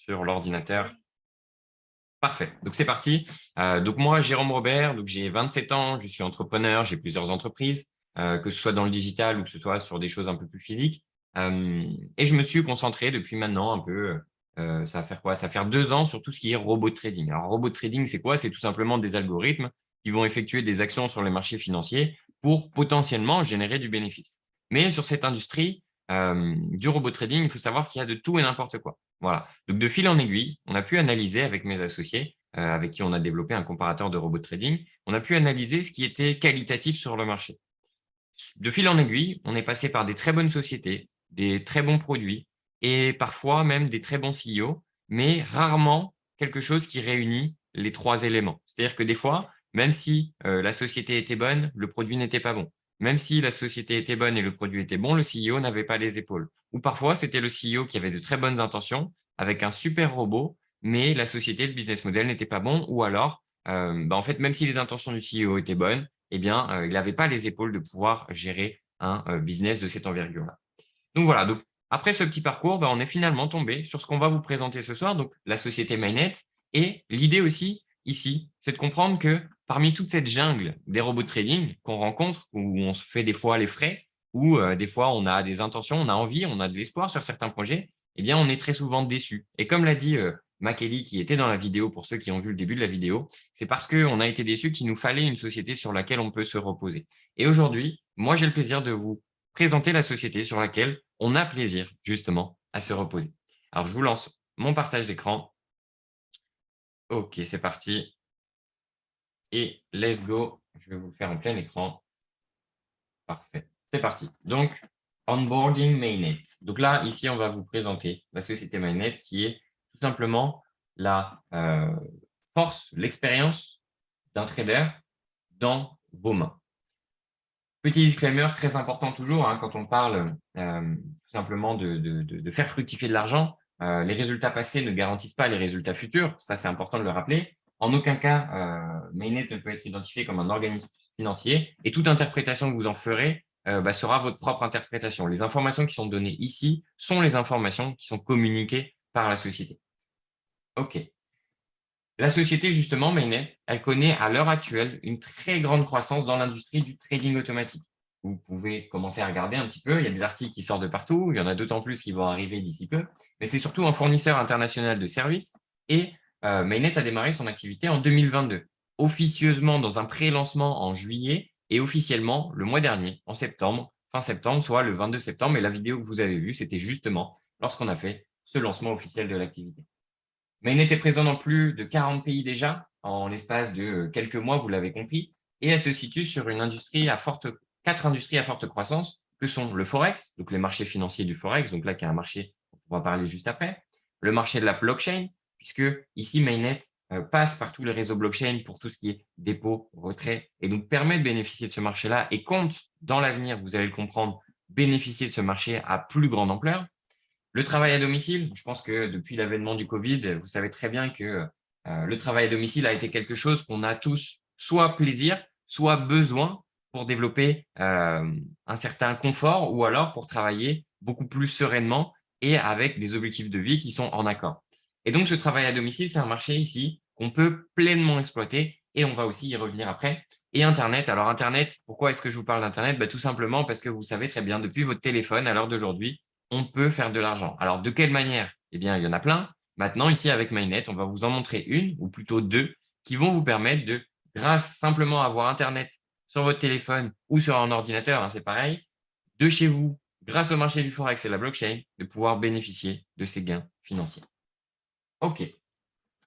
sur l'ordinateur. Parfait. Donc, c'est parti. Donc, moi, Jérôme Robert, donc j'ai 27 ans, je suis entrepreneur, j'ai plusieurs entreprises, que ce soit dans le digital ou que ce soit sur des choses un peu plus physiques. Et je me suis concentré depuis maintenant un peu, ça va faire quoi? Ça va faire 2 ans sur tout ce qui est robot trading. Alors, robot trading, c'est quoi? C'est tout simplement des algorithmes qui vont effectuer des actions sur les marchés financiers pour potentiellement générer du bénéfice. Mais sur cette industrie du robot trading, il faut savoir qu'il y a de tout et n'importe quoi. Voilà. Donc, de fil en aiguille, on a pu analyser avec mes associés, avec qui on a développé un comparateur de robot trading, on a pu analyser ce qui était qualitatif sur le marché. De fil en aiguille, on est passé par des très bonnes sociétés, des très bons produits et parfois même des très bons CEO, mais rarement quelque chose qui réunit les 3 éléments. C'est-à-dire que des fois, même si, la société était bonne, le produit n'était pas bon. Même si la société était bonne et le produit était bon, le CEO n'avait pas les épaules. Ou parfois, c'était le CEO qui avait de très bonnes intentions avec un super robot, mais la société, le business model n'était pas bon ou alors, en fait, même si les intentions du CEO étaient bonnes, eh bien, il n'avait pas les épaules de pouvoir gérer un business de cette envergure-là. Donc voilà, donc après ce petit parcours, on est finalement tombé sur ce qu'on va vous présenter ce soir, donc la société Mainnet. Et l'idée aussi ici, c'est de comprendre que parmi toute cette jungle des robots de trading qu'on rencontre, où on se fait des fois les frais, où des fois on a des intentions, on a envie, on a de l'espoir sur certains projets, eh bien on est très souvent déçu. Et comme l'a dit Makeli, qui était dans la vidéo, pour ceux qui ont vu le début de la vidéo, c'est parce qu'on a été déçu qu'il nous fallait une société sur laquelle on peut se reposer. Et aujourd'hui, moi j'ai le plaisir de vous présenter la société sur laquelle on a plaisir justement à se reposer. Alors, je vous lance mon partage d'écran. OK, c'est parti et let's go. Je vais vous le faire en plein écran. Parfait. C'est parti. Donc, onboarding Mainnet. Donc là, ici, on va vous présenter la société Mainnet qui est tout simplement la force, l'expérience d'un trader dans vos mains. Petit disclaimer très important toujours, hein, quand on parle tout simplement de faire fructifier de l'argent. Les résultats passés ne garantissent pas les résultats futurs. Ça, c'est important de le rappeler. En aucun cas, Mainnet ne peut être identifié comme un organisme financier et toute interprétation que vous en ferez sera votre propre interprétation. Les informations qui sont données ici sont les informations qui sont communiquées par la société. OK. La société, justement, Mainnet, elle connaît à l'heure actuelle une très grande croissance dans l'industrie du trading automatique. Vous pouvez commencer à regarder un petit peu, il y a des articles qui sortent de partout, il y en a d'autant plus qui vont arriver d'ici peu, mais c'est surtout un fournisseur international de services et Mainnet a démarré son activité en 2022, officieusement dans un pré-lancement en juillet et officiellement le mois dernier, en septembre, fin septembre, soit le 22 septembre. Et la vidéo que vous avez vue, c'était justement lorsqu'on a fait ce lancement officiel de l'activité. Mainnet est présent dans plus de 40 pays déjà, en l'espace de quelques mois, vous l'avez compris, et elle se situe sur quatre industries à forte croissance, que sont le Forex, donc les marchés financiers du Forex, donc là qui est un marché dont on va parler juste après, le marché de la blockchain, puisque ici Mainnet passe par tous les réseaux blockchain pour tout ce qui est dépôt, retrait, et donc permet de bénéficier de ce marché-là et compte dans l'avenir, vous allez le comprendre, bénéficier de ce marché à plus grande ampleur. Le travail à domicile, je pense que depuis l'avènement du Covid, vous savez très bien que le travail à domicile a été quelque chose qu'on a tous soit plaisir, soit besoin pour développer un certain confort ou alors pour travailler beaucoup plus sereinement et avec des objectifs de vie qui sont en accord. Et donc, ce travail à domicile, c'est un marché ici qu'on peut pleinement exploiter et on va aussi y revenir après. Et Internet, alors Internet, pourquoi est-ce que je vous parle d'Internet? Tout simplement parce que vous savez très bien, depuis votre téléphone à l'heure d'aujourd'hui, on peut faire de l'argent. Alors, de quelle manière? Eh bien, il y en a plein. Maintenant, ici, avec Mainnet, on va vous en montrer une, ou plutôt deux, qui vont vous permettre de, grâce simplement à avoir Internet sur votre téléphone ou sur un ordinateur, hein, c'est pareil, de chez vous, grâce au marché du Forex et la blockchain, de pouvoir bénéficier de ces gains financiers. OK.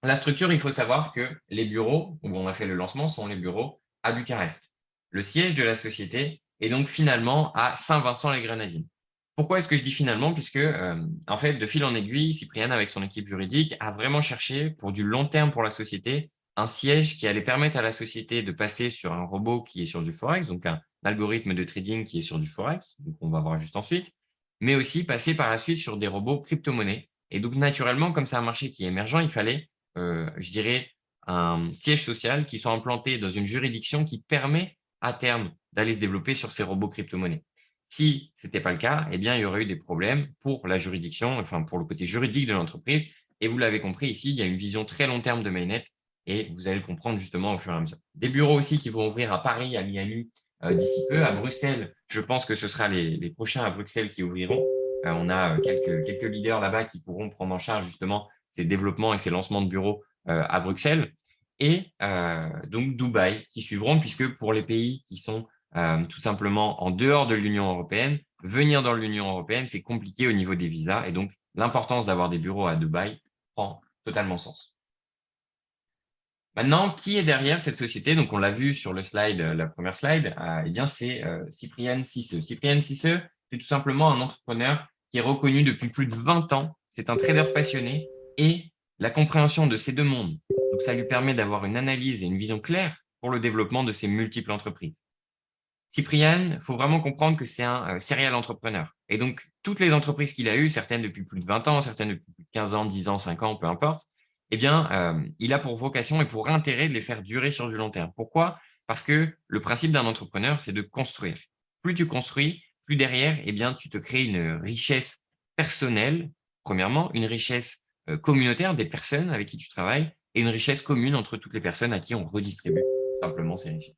La structure, il faut savoir que les bureaux où on a fait le lancement sont les bureaux à Bucarest. Le siège de la société est donc finalement à Saint-Vincent-les-Grenadines. Pourquoi est-ce que je dis finalement? Puisque, en fait, de fil en aiguille, Cyprien, avec son équipe juridique, a vraiment cherché pour du long terme pour la société, un siège qui allait permettre à la société de passer sur un robot qui est sur du Forex, donc un algorithme de trading qui est sur du Forex, donc on va voir juste ensuite, mais aussi passer par la suite sur des robots crypto-monnaies. Et donc, naturellement, comme c'est un marché qui est émergent, il fallait je dirais, un siège social qui soit implanté dans une juridiction qui permet à terme d'aller se développer sur ces robots crypto-monnaies. Si ce n'était pas le cas, eh bien, il y aurait eu des problèmes pour la juridiction, enfin pour le côté juridique de l'entreprise, Et vous l'avez compris ici, il y a une vision très long terme de Mainnet et vous allez le comprendre justement au fur et à mesure. Des bureaux aussi qui vont ouvrir à Paris, à Miami d'ici peu, à Bruxelles. Je pense que ce sera les prochains à Bruxelles qui ouvriront. On a quelques leaders là-bas qui pourront prendre en charge justement ces développements et ces lancements de bureaux à Bruxelles. Et donc Dubaï qui suivront, puisque pour les pays qui sont tout simplement en dehors de l'Union européenne, venir dans l'Union européenne, c'est compliqué au niveau des visas. Et donc, l'importance d'avoir des bureaux à Dubaï prend totalement sens. Maintenant, qui est derrière cette société? Donc, on l'a vu sur le slide, la première slide, eh bien, c'est Cyprian Cisseux. Cyprian Cisseux, c'est tout simplement un entrepreneur qui est reconnu depuis plus de 20 ans. C'est un trader passionné et la compréhension de ces deux mondes. Donc, ça lui permet d'avoir une analyse et une vision claire pour le développement de ces multiples entreprises. Cyprian, il faut vraiment comprendre que c'est un serial entrepreneur. Et donc, toutes les entreprises qu'il a eues, certaines depuis plus de 20 ans, certaines depuis plus de 15 ans, 10 ans, 5 ans, peu importe, eh bien, il a pour vocation et pour intérêt de les faire durer sur du long terme. Pourquoi? Parce que le principe d'un entrepreneur, c'est de construire. Plus tu construis, plus derrière, eh bien, tu te crées une richesse personnelle, premièrement, une richesse communautaire des personnes avec qui tu travailles et une richesse commune entre toutes les personnes à qui on redistribue simplement ces richesses.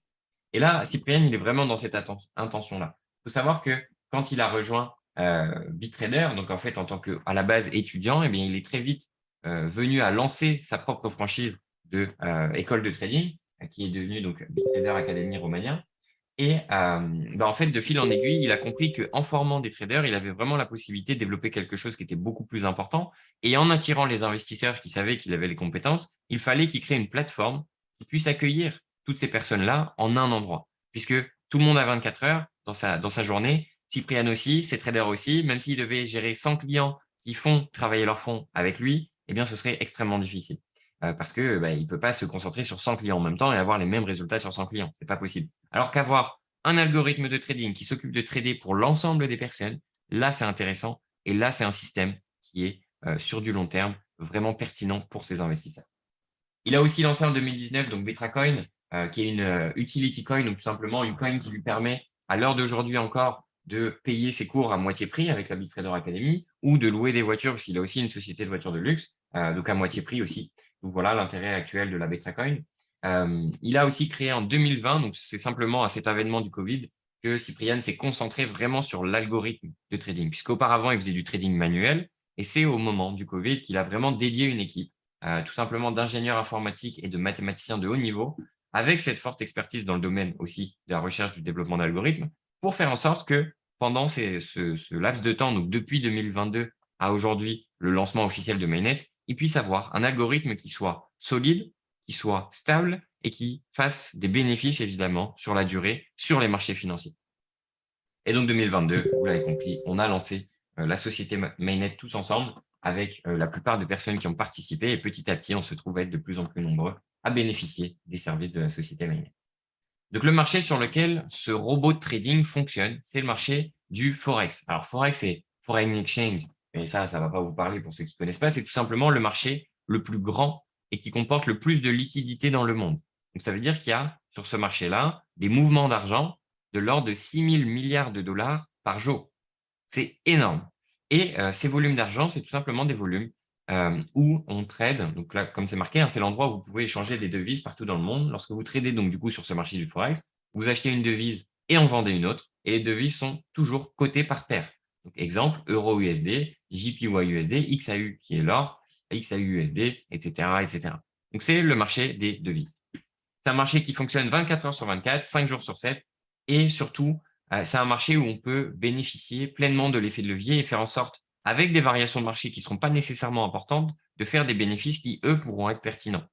Et là, Cyprien, il est vraiment dans cette intention-là. Il faut savoir que quand il a rejoint BitTrader, donc en fait, en tant qu'à la base étudiant, eh bien, il est très vite venu à lancer sa propre franchise de école de trading, qui est devenue donc BitTrader Academy Romania. Et en fait, de fil en aiguille, il a compris qu'en formant des traders, il avait vraiment la possibilité de développer quelque chose qui était beaucoup plus important. Et en attirant les investisseurs qui savaient qu'il avait les compétences, il fallait qu'il crée une plateforme qui puisse accueillir toutes ces personnes-là en un endroit. Puisque tout le monde a 24 heures dans sa journée, Cyprian aussi, ses traders aussi, même s'il devait gérer 100 clients qui font travailler leurs fonds avec lui, eh bien, ce serait extrêmement difficile. Parce que il ne peut pas se concentrer sur 100 clients en même temps et avoir les mêmes résultats sur 100 clients. Ce n'est pas possible. Alors qu'avoir un algorithme de trading qui s'occupe de trader pour l'ensemble des personnes, là, c'est intéressant. Et là, c'est un système qui est sur du long terme vraiment pertinent pour ses investisseurs. Il a aussi lancé en 2019 donc Betracoin, qui est une utility coin, donc tout simplement une coin qui lui permet, à l'heure d'aujourd'hui encore, de payer ses cours à moitié prix avec la BitTrader Academy ou de louer des voitures, parce qu'il a aussi une société de voitures de luxe, donc à moitié prix aussi. Donc voilà l'intérêt actuel de la Betracoin. Il a aussi créé en 2020, donc c'est simplement à cet avènement du Covid, que Cyprian s'est concentré vraiment sur l'algorithme de trading, puisqu'auparavant, il faisait du trading manuel, et c'est au moment du Covid qu'il a vraiment dédié une équipe tout simplement d'ingénieurs informatiques et de mathématiciens de haut niveau, avec cette forte expertise dans le domaine aussi de la recherche du développement d'algorithmes, pour faire en sorte que pendant ce laps de temps, donc depuis 2022 à aujourd'hui, le lancement officiel de Mainnet, ils puissent avoir un algorithme qui soit solide, qui soit stable et qui fasse des bénéfices évidemment sur la durée, sur les marchés financiers. Et donc 2022, vous l'avez compris, on a lancé la société Mainnet tous ensemble avec la plupart des personnes qui ont participé et petit à petit, on se trouve être de plus en plus nombreux à bénéficier des services de la société Mainnet. Donc le marché sur lequel ce robot de trading fonctionne, c'est le marché du Forex. Alors Forex, c'est Foreign Exchange, et ça ne va pas vous parler pour ceux qui ne connaissent pas, c'est tout simplement le marché le plus grand et qui comporte le plus de liquidités dans le monde. Donc ça veut dire qu'il y a sur ce marché-là des mouvements d'argent de l'ordre de 6 000 milliards de dollars par jour. C'est énorme. Et ces volumes d'argent, c'est tout simplement des volumes où on trade. Donc là, comme c'est marqué, c'est l'endroit où vous pouvez échanger des devises partout dans le monde. Lorsque vous tradez donc du coup sur ce marché du Forex, vous achetez une devise et en vendez une autre. Et les devises sont toujours cotées par paire. Donc exemple, euro-USD, JPY-USD, XAU qui est l'or, XAU-USD, etc., etc. Donc c'est le marché des devises. C'est un marché qui fonctionne 24 heures sur 24, 5 jours sur 7 et surtout, c'est un marché où on peut bénéficier pleinement de l'effet de levier et faire en sorte, avec des variations de marché qui ne seront pas nécessairement importantes, de faire des bénéfices qui, eux, pourront être pertinents.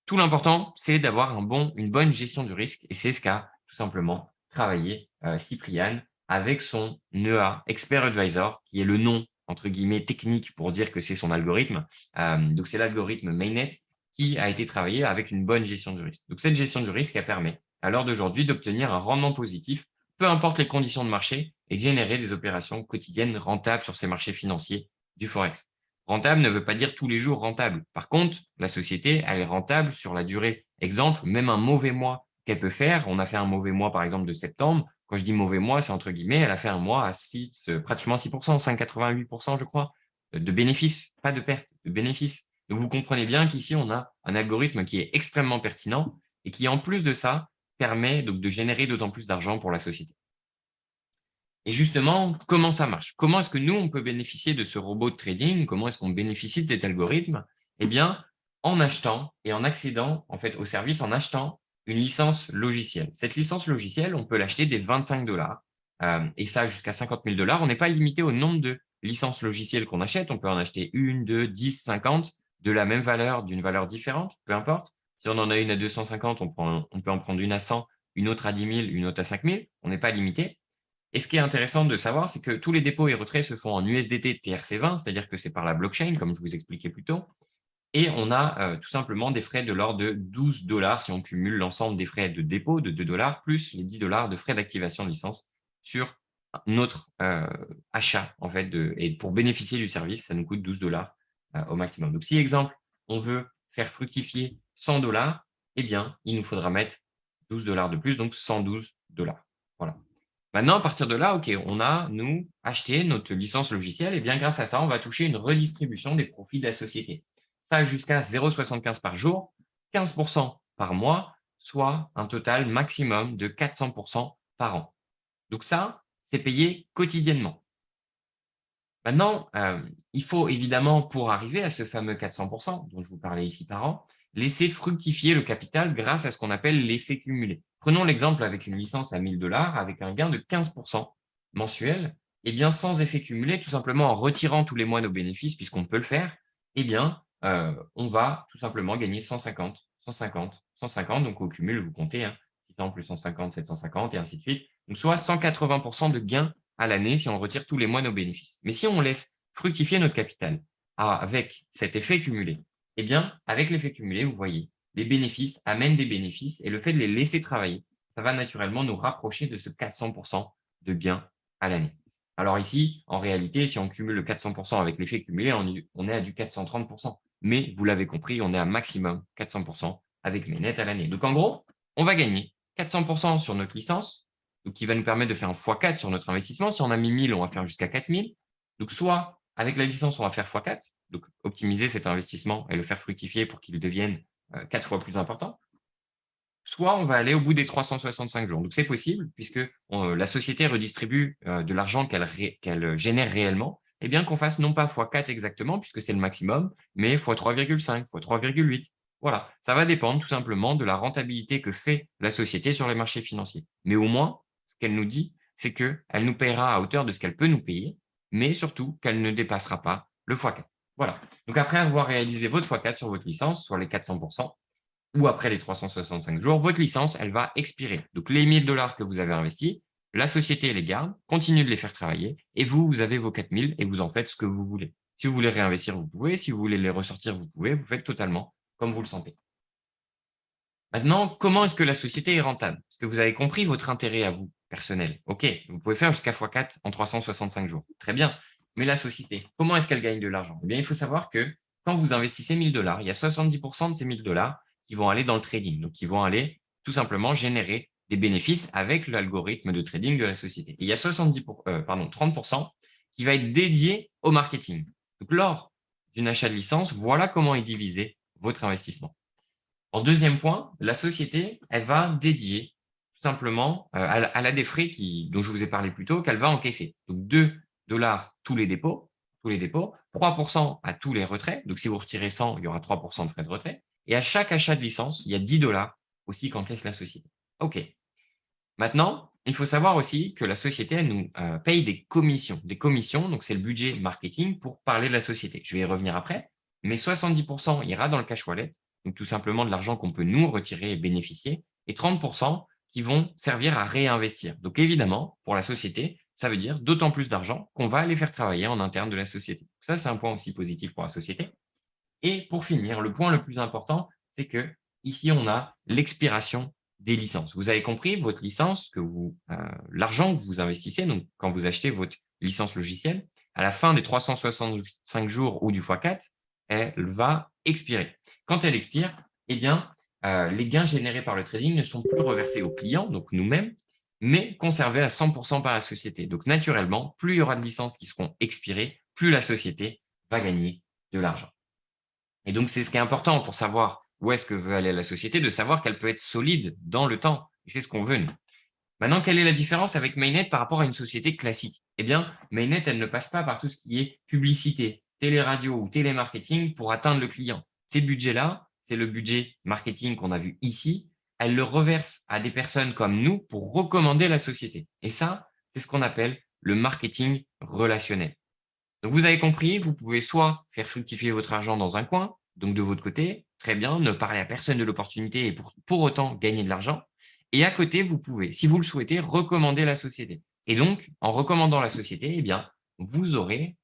Tout l'important, c'est d'avoir une bonne gestion du risque et c'est ce qu'a tout simplement travaillé Cyprian avec son EA, Expert Advisor, qui est le nom, entre guillemets, technique pour dire que c'est son algorithme. Donc, c'est l'algorithme Mainnet qui a été travaillé avec une bonne gestion du risque. Donc, cette gestion du risque, elle permet, à l'heure d'aujourd'hui, d'obtenir un rendement positif, peu importe les conditions de marché, et de générer des opérations quotidiennes rentables sur ces marchés financiers du Forex. Rentable ne veut pas dire tous les jours rentable. Par contre, la société, elle est rentable sur la durée. Exemple, même un mauvais mois qu'elle peut faire, on a fait un mauvais mois par exemple de septembre. Quand je dis mauvais mois, c'est entre guillemets, elle a fait un mois à pratiquement 6%, 5,88% je crois. de bénéfices, pas de pertes, de bénéfices. Donc, vous comprenez bien qu'ici, on a un algorithme qui est extrêmement pertinent et qui, en plus de ça, permet donc de générer d'autant plus d'argent pour la société. Et justement, comment ça marche? Comment est-ce que nous, on peut bénéficier de ce robot de trading? Comment est-ce qu'on bénéficie de cet algorithme? Eh bien, en achetant et en accédant en fait, au service, en achetant une licence logicielle. Cette licence logicielle, on peut l'acheter dès 25 $ et ça jusqu'à 50 000 $. On n'est pas limité au nombre de licences logicielles qu'on achète. On peut en acheter une, deux, 10, 50 de la même valeur, d'une valeur différente, peu importe. Si on en a une à 250, on peut en prendre une à 100, une autre à 10 000, une autre à 5 000. On n'est pas limité. Et ce qui est intéressant de savoir, c'est que tous les dépôts et retraits se font en USDT TRC20, c'est-à-dire que c'est par la blockchain, comme je vous expliquais plus tôt. Et on a tout simplement des frais de l'ordre de 12 $ si on cumule l'ensemble des frais de dépôt de 2 $ plus les 10 $ de frais d'activation de licence sur notre achat. En fait, et pour bénéficier du service, ça nous coûte 12 $ au maximum. Donc, si, exemple, on veut faire fructifier 100 $, eh bien, il nous faudra mettre 12 $ de plus, donc 112 $. Voilà. Maintenant, à partir de là, OK, on a, nous, acheté notre licence logicielle et bien grâce à ça, on va toucher une redistribution des profits de la société. Ça jusqu'à 0,75 par jour, 15 par mois, soit un total maximum de 400 par an. Donc ça, c'est payé quotidiennement. Maintenant, il faut évidemment, pour arriver à ce fameux 400 dont je vous parlais ici par an, laisser fructifier le capital grâce à ce qu'on appelle l'effet cumulé. Prenons l'exemple avec une licence à 1 000 $ avec un gain de 15 mensuel. Eh bien, sans effet cumulé, tout simplement en retirant tous les mois nos bénéfices, puisqu'on peut le faire, eh bien, on va tout simplement gagner 150, 150, 150. Donc, au cumul, vous comptez 600 plus 150, 750 et ainsi de suite. Donc, soit 180 de gains à l'année si on retire tous les mois nos bénéfices. Mais si on laisse fructifier notre capital avec cet effet cumulé, eh bien, avec l'effet cumulé, vous voyez, les bénéfices amènent des bénéfices et le fait de les laisser travailler, ça va naturellement nous rapprocher de ce 400 de gains à l'année. Alors ici, en réalité, si on cumule le 400 avec l'effet cumulé, on est à du 430 Mais vous l'avez compris, on est à maximum 400 avec mes nets à l'année. Donc en gros, on va gagner 400 sur notre licence, donc qui va nous permettre de faire un x4 sur notre investissement. Si on a mis 1000, on va faire jusqu'à 4000. Donc, soit avec la licence, on va faire x4, donc optimiser cet investissement et le faire fructifier pour qu'il devienne 4 fois plus important. Soit on va aller au bout des 365 jours. Donc, c'est possible puisque la société redistribue de l'argent qu'elle génère réellement, et bien qu'on fasse non pas x4 exactement, puisque c'est le maximum, mais x3,5, x3,8. Voilà, ça va dépendre tout simplement de la rentabilité que fait la société sur les marchés financiers. Mais au moins, ce qu'elle nous dit, c'est qu'elle nous paiera à hauteur de ce qu'elle peut nous payer, mais surtout qu'elle ne dépassera pas le x4. Voilà. Donc après avoir réalisé votre x4 sur votre licence, soit les 400 ou après les 365 jours, votre licence, elle va expirer. Donc les 1 000 $ que vous avez investis, la société les garde, continue de les faire travailler, et vous avez vos 4 000 et vous en faites ce que vous voulez. Si vous voulez réinvestir, vous pouvez. Si vous voulez les ressortir, vous pouvez. Vous faites totalement comme vous le sentez. Maintenant, comment est-ce que la société est rentable? Parce que vous avez compris votre intérêt à vous, personnel. OK, vous pouvez faire jusqu'à x4 en 365 jours. Très bien. Mais la société, comment est-ce qu'elle gagne de l'argent? Eh bien, il faut savoir que quand vous investissez 1 000 $, il y a 70 de ces 1 000 $ qui vont aller dans le trading. Donc, qui vont aller tout simplement générer des bénéfices avec l'algorithme de trading de la société. Et il y a 30 qui va être dédié au marketing. Donc, lors d'une achat de licence, voilà comment est divisé votre investissement. En deuxième point, la société, elle va dédier tout simplement, elle a des frais dont je vous ai parlé plus tôt, qu'elle va encaisser. Donc 2 $ tous les dépôts, 3 à tous les retraits. Donc si vous retirez 100, il y aura 3 de frais de retrait. Et à chaque achat de licence, il y a 10 $ aussi qu'encaisse la société. OK. Maintenant, il faut savoir aussi que la société, elle nous paye des commissions. Des commissions, donc c'est le budget marketing pour parler de la société. Je vais y revenir après. Mais 70 ira dans le cash wallet, donc tout simplement de l'argent qu'on peut nous retirer et bénéficier, et 30 qui vont servir à réinvestir. Donc évidemment, pour la société, ça veut dire d'autant plus d'argent qu'on va aller faire travailler en interne de la société. Ça, c'est un point aussi positif pour la société. Et pour finir, le point le plus important, c'est que ici, on a l'expiration des licences. Vous avez compris, votre licence, l'argent que vous investissez, donc quand vous achetez votre licence logicielle, à la fin des 365 jours ou du x4, elle va expirer. Quand elle expire, eh bien, les gains générés par le trading ne sont plus reversés aux clients, donc nous-mêmes, mais conservés à 100 par la société. Donc naturellement, plus il y aura de licences qui seront expirées, plus la société va gagner de l'argent. Et donc, c'est ce qui est important pour savoir où est-ce que veut aller la société, de savoir qu'elle peut être solide dans le temps. Et c'est ce qu'on veut, nous. Maintenant, quelle est la différence avec Mainnet par rapport à une société classique? Eh bien, Mainnet, elle ne passe pas par tout ce qui est publicité, téléradio ou télémarketing pour atteindre le client. Ces budgets-là, c'est le budget marketing qu'on a vu ici. Elle le reverse à des personnes comme nous pour recommander la société. Et ça, c'est ce qu'on appelle le marketing relationnel. Donc, vous avez compris, vous pouvez soit faire fructifier votre argent dans un coin, donc de votre côté, très bien, ne parler à personne de l'opportunité et pour autant gagner de l'argent. Et à côté, vous pouvez, si vous le souhaitez, recommander la société. Et donc, en recommandant la société, eh bien, vous aurez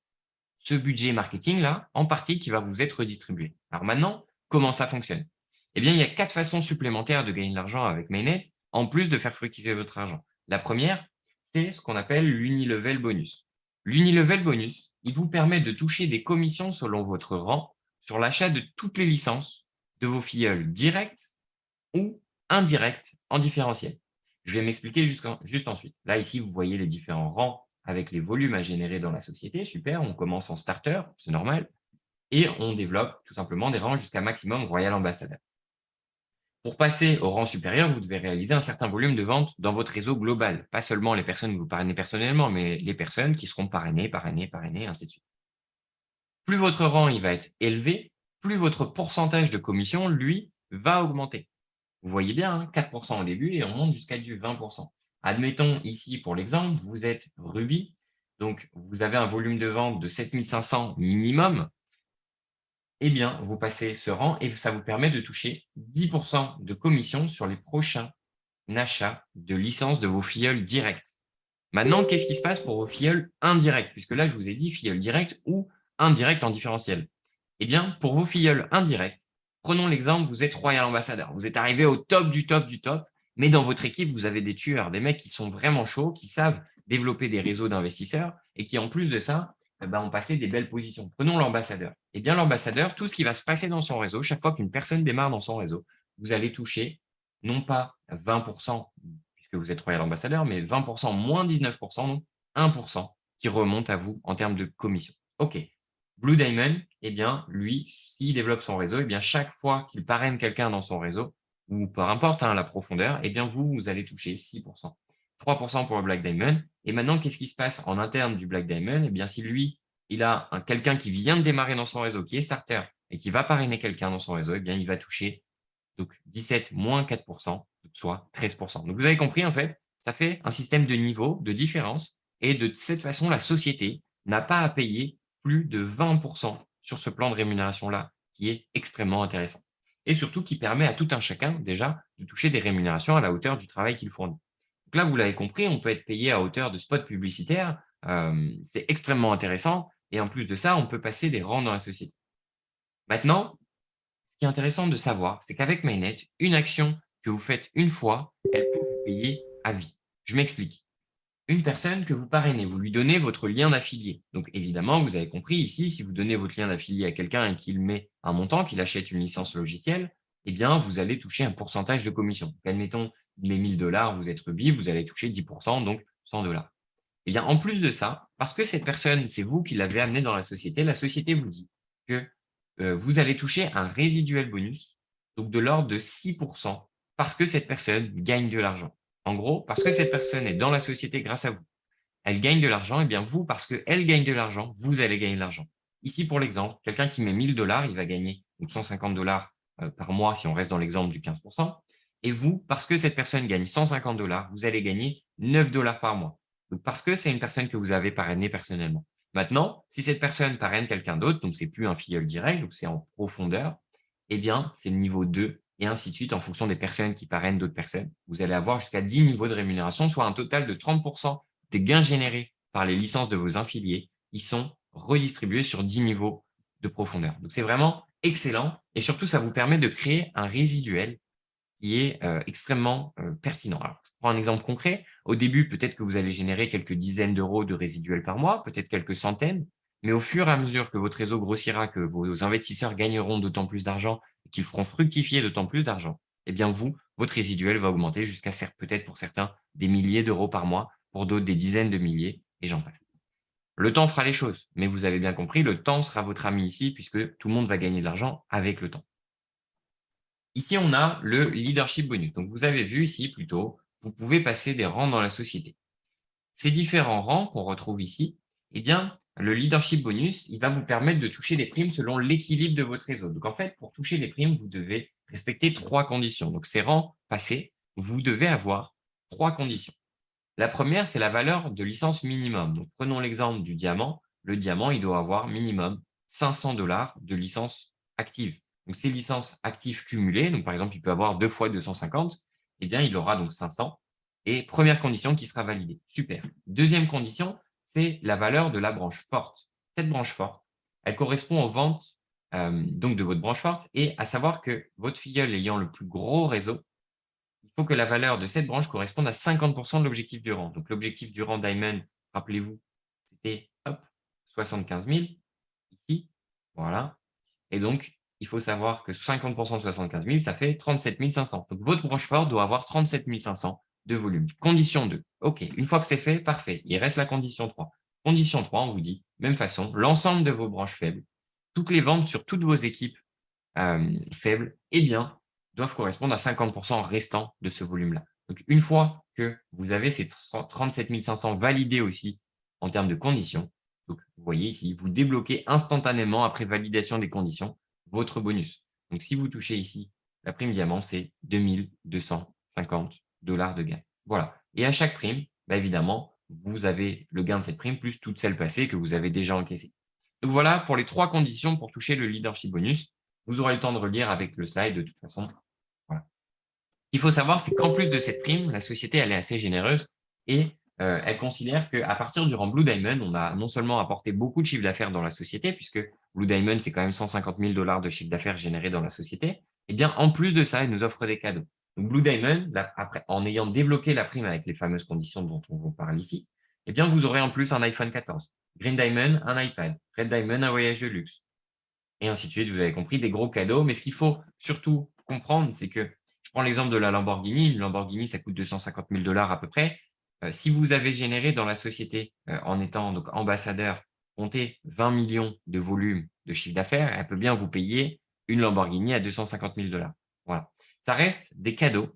ce budget marketing-là, en partie, qui va vous être redistribué. Alors maintenant, comment ça fonctionne? Eh bien, il y a 4 façons supplémentaires de gagner de l'argent avec Mainnet, en plus de faire fructifier votre argent. La première, c'est ce qu'on appelle l'Unilevel Bonus. L'Unilevel Bonus, il vous permet de toucher des commissions selon votre rang sur l'achat de toutes les licences de vos filleuls directs ou indirects en différentiel. Je vais m'expliquer juste ensuite. Là, ici, vous voyez les différents rangs avec les volumes à générer dans la société. Super, on commence en starter, c'est normal. Et on développe tout simplement des rangs jusqu'à maximum Royal Ambassadeur. Pour passer au rang supérieur, vous devez réaliser un certain volume de vente dans votre réseau global. Pas seulement les personnes que vous parrainez personnellement, mais les personnes qui seront parrainées, ainsi de suite. Plus votre rang il va être élevé, plus votre pourcentage de commission, lui, va augmenter. Vous voyez bien, hein, 4% au début et on monte jusqu'à du 20%. Admettons ici, pour l'exemple, vous êtes Ruby, donc vous avez un volume de vente de 7500 minimum. Eh bien, vous passez ce rang et ça vous permet de toucher 10% de commission sur les prochains achats de licences de vos filleuls directs. Maintenant, qu'est-ce qui se passe pour vos filleuls indirects? Puisque là, je vous ai dit filleuls directs ou indirects en différentiel. Eh bien, pour vos filleuls indirects, prenons l'exemple, vous êtes Royal Ambassadeur. Vous êtes arrivé au top du top du top, mais dans votre équipe, vous avez des tueurs, des mecs qui sont vraiment chauds, qui savent développer des réseaux d'investisseurs et qui, en plus de ça, ont passé des belles positions. Prenons l'ambassadeur. Eh bien, l'ambassadeur, tout ce qui va se passer dans son réseau, chaque fois qu'une personne démarre dans son réseau, vous allez toucher non pas 20%, puisque vous êtes Royal Ambassadeur, mais 20% moins 19%, donc 1% qui remonte à vous en termes de commission. OK. Blue Diamond, eh bien, lui, s'il développe son réseau, eh bien, chaque fois qu'il parraine quelqu'un dans son réseau, ou peu importe la profondeur, eh bien, vous allez toucher 6%. 3% pour le Black Diamond. Et maintenant, qu'est-ce qui se passe en interne du Black Diamond? Eh bien, si lui, il a quelqu'un qui vient de démarrer dans son réseau, qui est starter, et qui va parrainer quelqu'un dans son réseau, eh bien, il va toucher donc 17 moins 4%, soit 13%. Donc, vous avez compris, en fait, ça fait un système de niveau, de différence. Et de cette façon, la société n'a pas à payer plus de 20% sur ce plan de rémunération-là, qui est extrêmement intéressant. Et surtout, qui permet à tout un chacun, déjà, de toucher des rémunérations à la hauteur du travail qu'il fournit. Donc là, vous l'avez compris, on peut être payé à hauteur de spots publicitaires. C'est extrêmement intéressant. Et en plus de ça, on peut passer des rangs dans la société. Maintenant, ce qui est intéressant de savoir, c'est qu'avec Mainnet, une action que vous faites une fois, elle peut vous payer à vie. Je m'explique. Une personne que vous parrainez, vous lui donnez votre lien d'affilié. Donc évidemment, vous avez compris ici, si vous donnez votre lien d'affilié à quelqu'un et qu'il met un montant, qu'il achète une licence logicielle, eh bien, vous allez toucher un pourcentage de commission. Donc, admettons, il met 1000 $, vous êtes Ruby, vous allez toucher 10%, donc 100 $. Eh bien, en plus de ça, parce que cette personne, c'est vous qui l'avez amenée dans la société vous dit que vous allez toucher un résiduel bonus, donc de l'ordre de 6%, parce que cette personne gagne de l'argent. En gros, parce que cette personne est dans la société grâce à vous, elle gagne de l'argent, et bien vous, parce qu'elle gagne de l'argent, vous allez gagner de l'argent. Ici, pour l'exemple, quelqu'un qui met 1000 $, il va gagner donc 150 $ par mois si on reste dans l'exemple du 15%. Et vous, parce que cette personne gagne 150 $, vous allez gagner 9 $ par mois. Donc, parce que c'est une personne que vous avez parrainée personnellement. Maintenant, si cette personne parraine quelqu'un d'autre, donc c'est plus un filleul direct, donc c'est en profondeur, eh bien, c'est le niveau 2 et ainsi de suite en fonction des personnes qui parrainent d'autres personnes. Vous allez avoir jusqu'à 10 niveaux de rémunération, soit un total de 30% des gains générés par les licences de vos affiliés qui sont redistribués sur 10 niveaux de profondeur. Donc, c'est vraiment excellent et surtout, ça vous permet de créer un résiduel qui est extrêmement pertinent. Alors, je prends un exemple concret. Au début, peut-être que vous allez générer quelques dizaines d'euros de résiduel par mois, peut-être quelques centaines, mais au fur et à mesure que votre réseau grossira, que vos investisseurs gagneront d'autant plus d'argent et qu'ils feront fructifier d'autant plus d'argent, eh bien vous, votre résiduel va augmenter jusqu'à peut-être pour certains des milliers d'euros par mois, pour d'autres des dizaines de milliers, et j'en passe. Le temps fera les choses, mais vous avez bien compris, le temps sera votre ami ici puisque tout le monde va gagner de l'argent avec le temps. Ici, on a le leadership bonus. Donc, vous avez vu ici plutôt, vous pouvez passer des rangs dans la société. Ces différents rangs qu'on retrouve ici, eh bien, le leadership bonus, il va vous permettre de toucher des primes selon l'équilibre de votre réseau. Donc, en fait, pour toucher les primes, vous devez respecter 3 conditions. Donc, ces rangs passés, vous devez avoir 3 conditions. La première, c'est la valeur de licence minimum. Donc, prenons l'exemple du diamant. Le diamant, il doit avoir minimum 500 $ de licence active. Donc, ces licences actives cumulées, donc par exemple, il peut avoir 2 fois 250, eh bien, il aura donc 500. Et première condition qui sera validée. Super. Deuxième condition, c'est la valeur de la branche forte. Cette branche forte, elle correspond aux ventes donc de votre branche forte et à savoir que votre filleul ayant le plus gros réseau, il faut que la valeur de cette branche corresponde à 50 de l'objectif du rang. Donc, l'objectif du rang Diamond, rappelez-vous, c'était 75 000 ici. Voilà. Et donc, il faut savoir que 50 de 75 000, ça fait 37 500. Donc, votre branche forte doit avoir 37 500 de volume. Condition 2. OK, une fois que c'est fait, parfait. Il reste la condition 3. Condition 3, on vous dit, même façon, l'ensemble de vos branches faibles, toutes les ventes sur toutes vos équipes faibles, eh bien, doivent correspondre à 50 restants de ce volume-là. Donc, une fois que vous avez ces 37 500 validés aussi en termes de conditions, donc vous voyez ici, vous débloquez instantanément après validation des conditions votre bonus. Donc, si vous touchez ici la prime diamant, c'est 2 250 $ de gain. Voilà. Et à chaque prime, bah, évidemment, vous avez le gain de cette prime plus toutes celles passées que vous avez déjà encaissées. Donc voilà pour les 3 conditions pour toucher le leadership bonus. Vous aurez le temps de relire avec le slide de toute façon. Voilà. Ce qu'il faut savoir, c'est qu'en plus de cette prime, la société elle est assez généreuse et elle considère qu'à partir du rang Blue Diamond, on a non seulement apporté beaucoup de chiffre d'affaires dans la société, puisque Blue Diamond, c'est quand même 150 000 $ de chiffre d'affaires généré dans la société, et bien en plus de ça, elle nous offre des cadeaux. Donc Blue Diamond, là, après, en ayant débloqué la prime avec les fameuses conditions dont on vous parle ici, eh bien vous aurez en plus un iPhone 14. Green Diamond, un iPad. Red Diamond, un voyage de luxe et ainsi de suite. Vous avez compris, des gros cadeaux. Mais ce qu'il faut surtout comprendre, c'est que je prends l'exemple de la Lamborghini. Une Lamborghini, ça coûte 250 000 $ à peu près. Si vous avez généré dans la société, en étant donc ambassadeur, comptez 20 millions de volume de chiffre d'affaires, elle peut bien vous payer une Lamborghini à 250 000 $. Voilà. Ça reste des cadeaux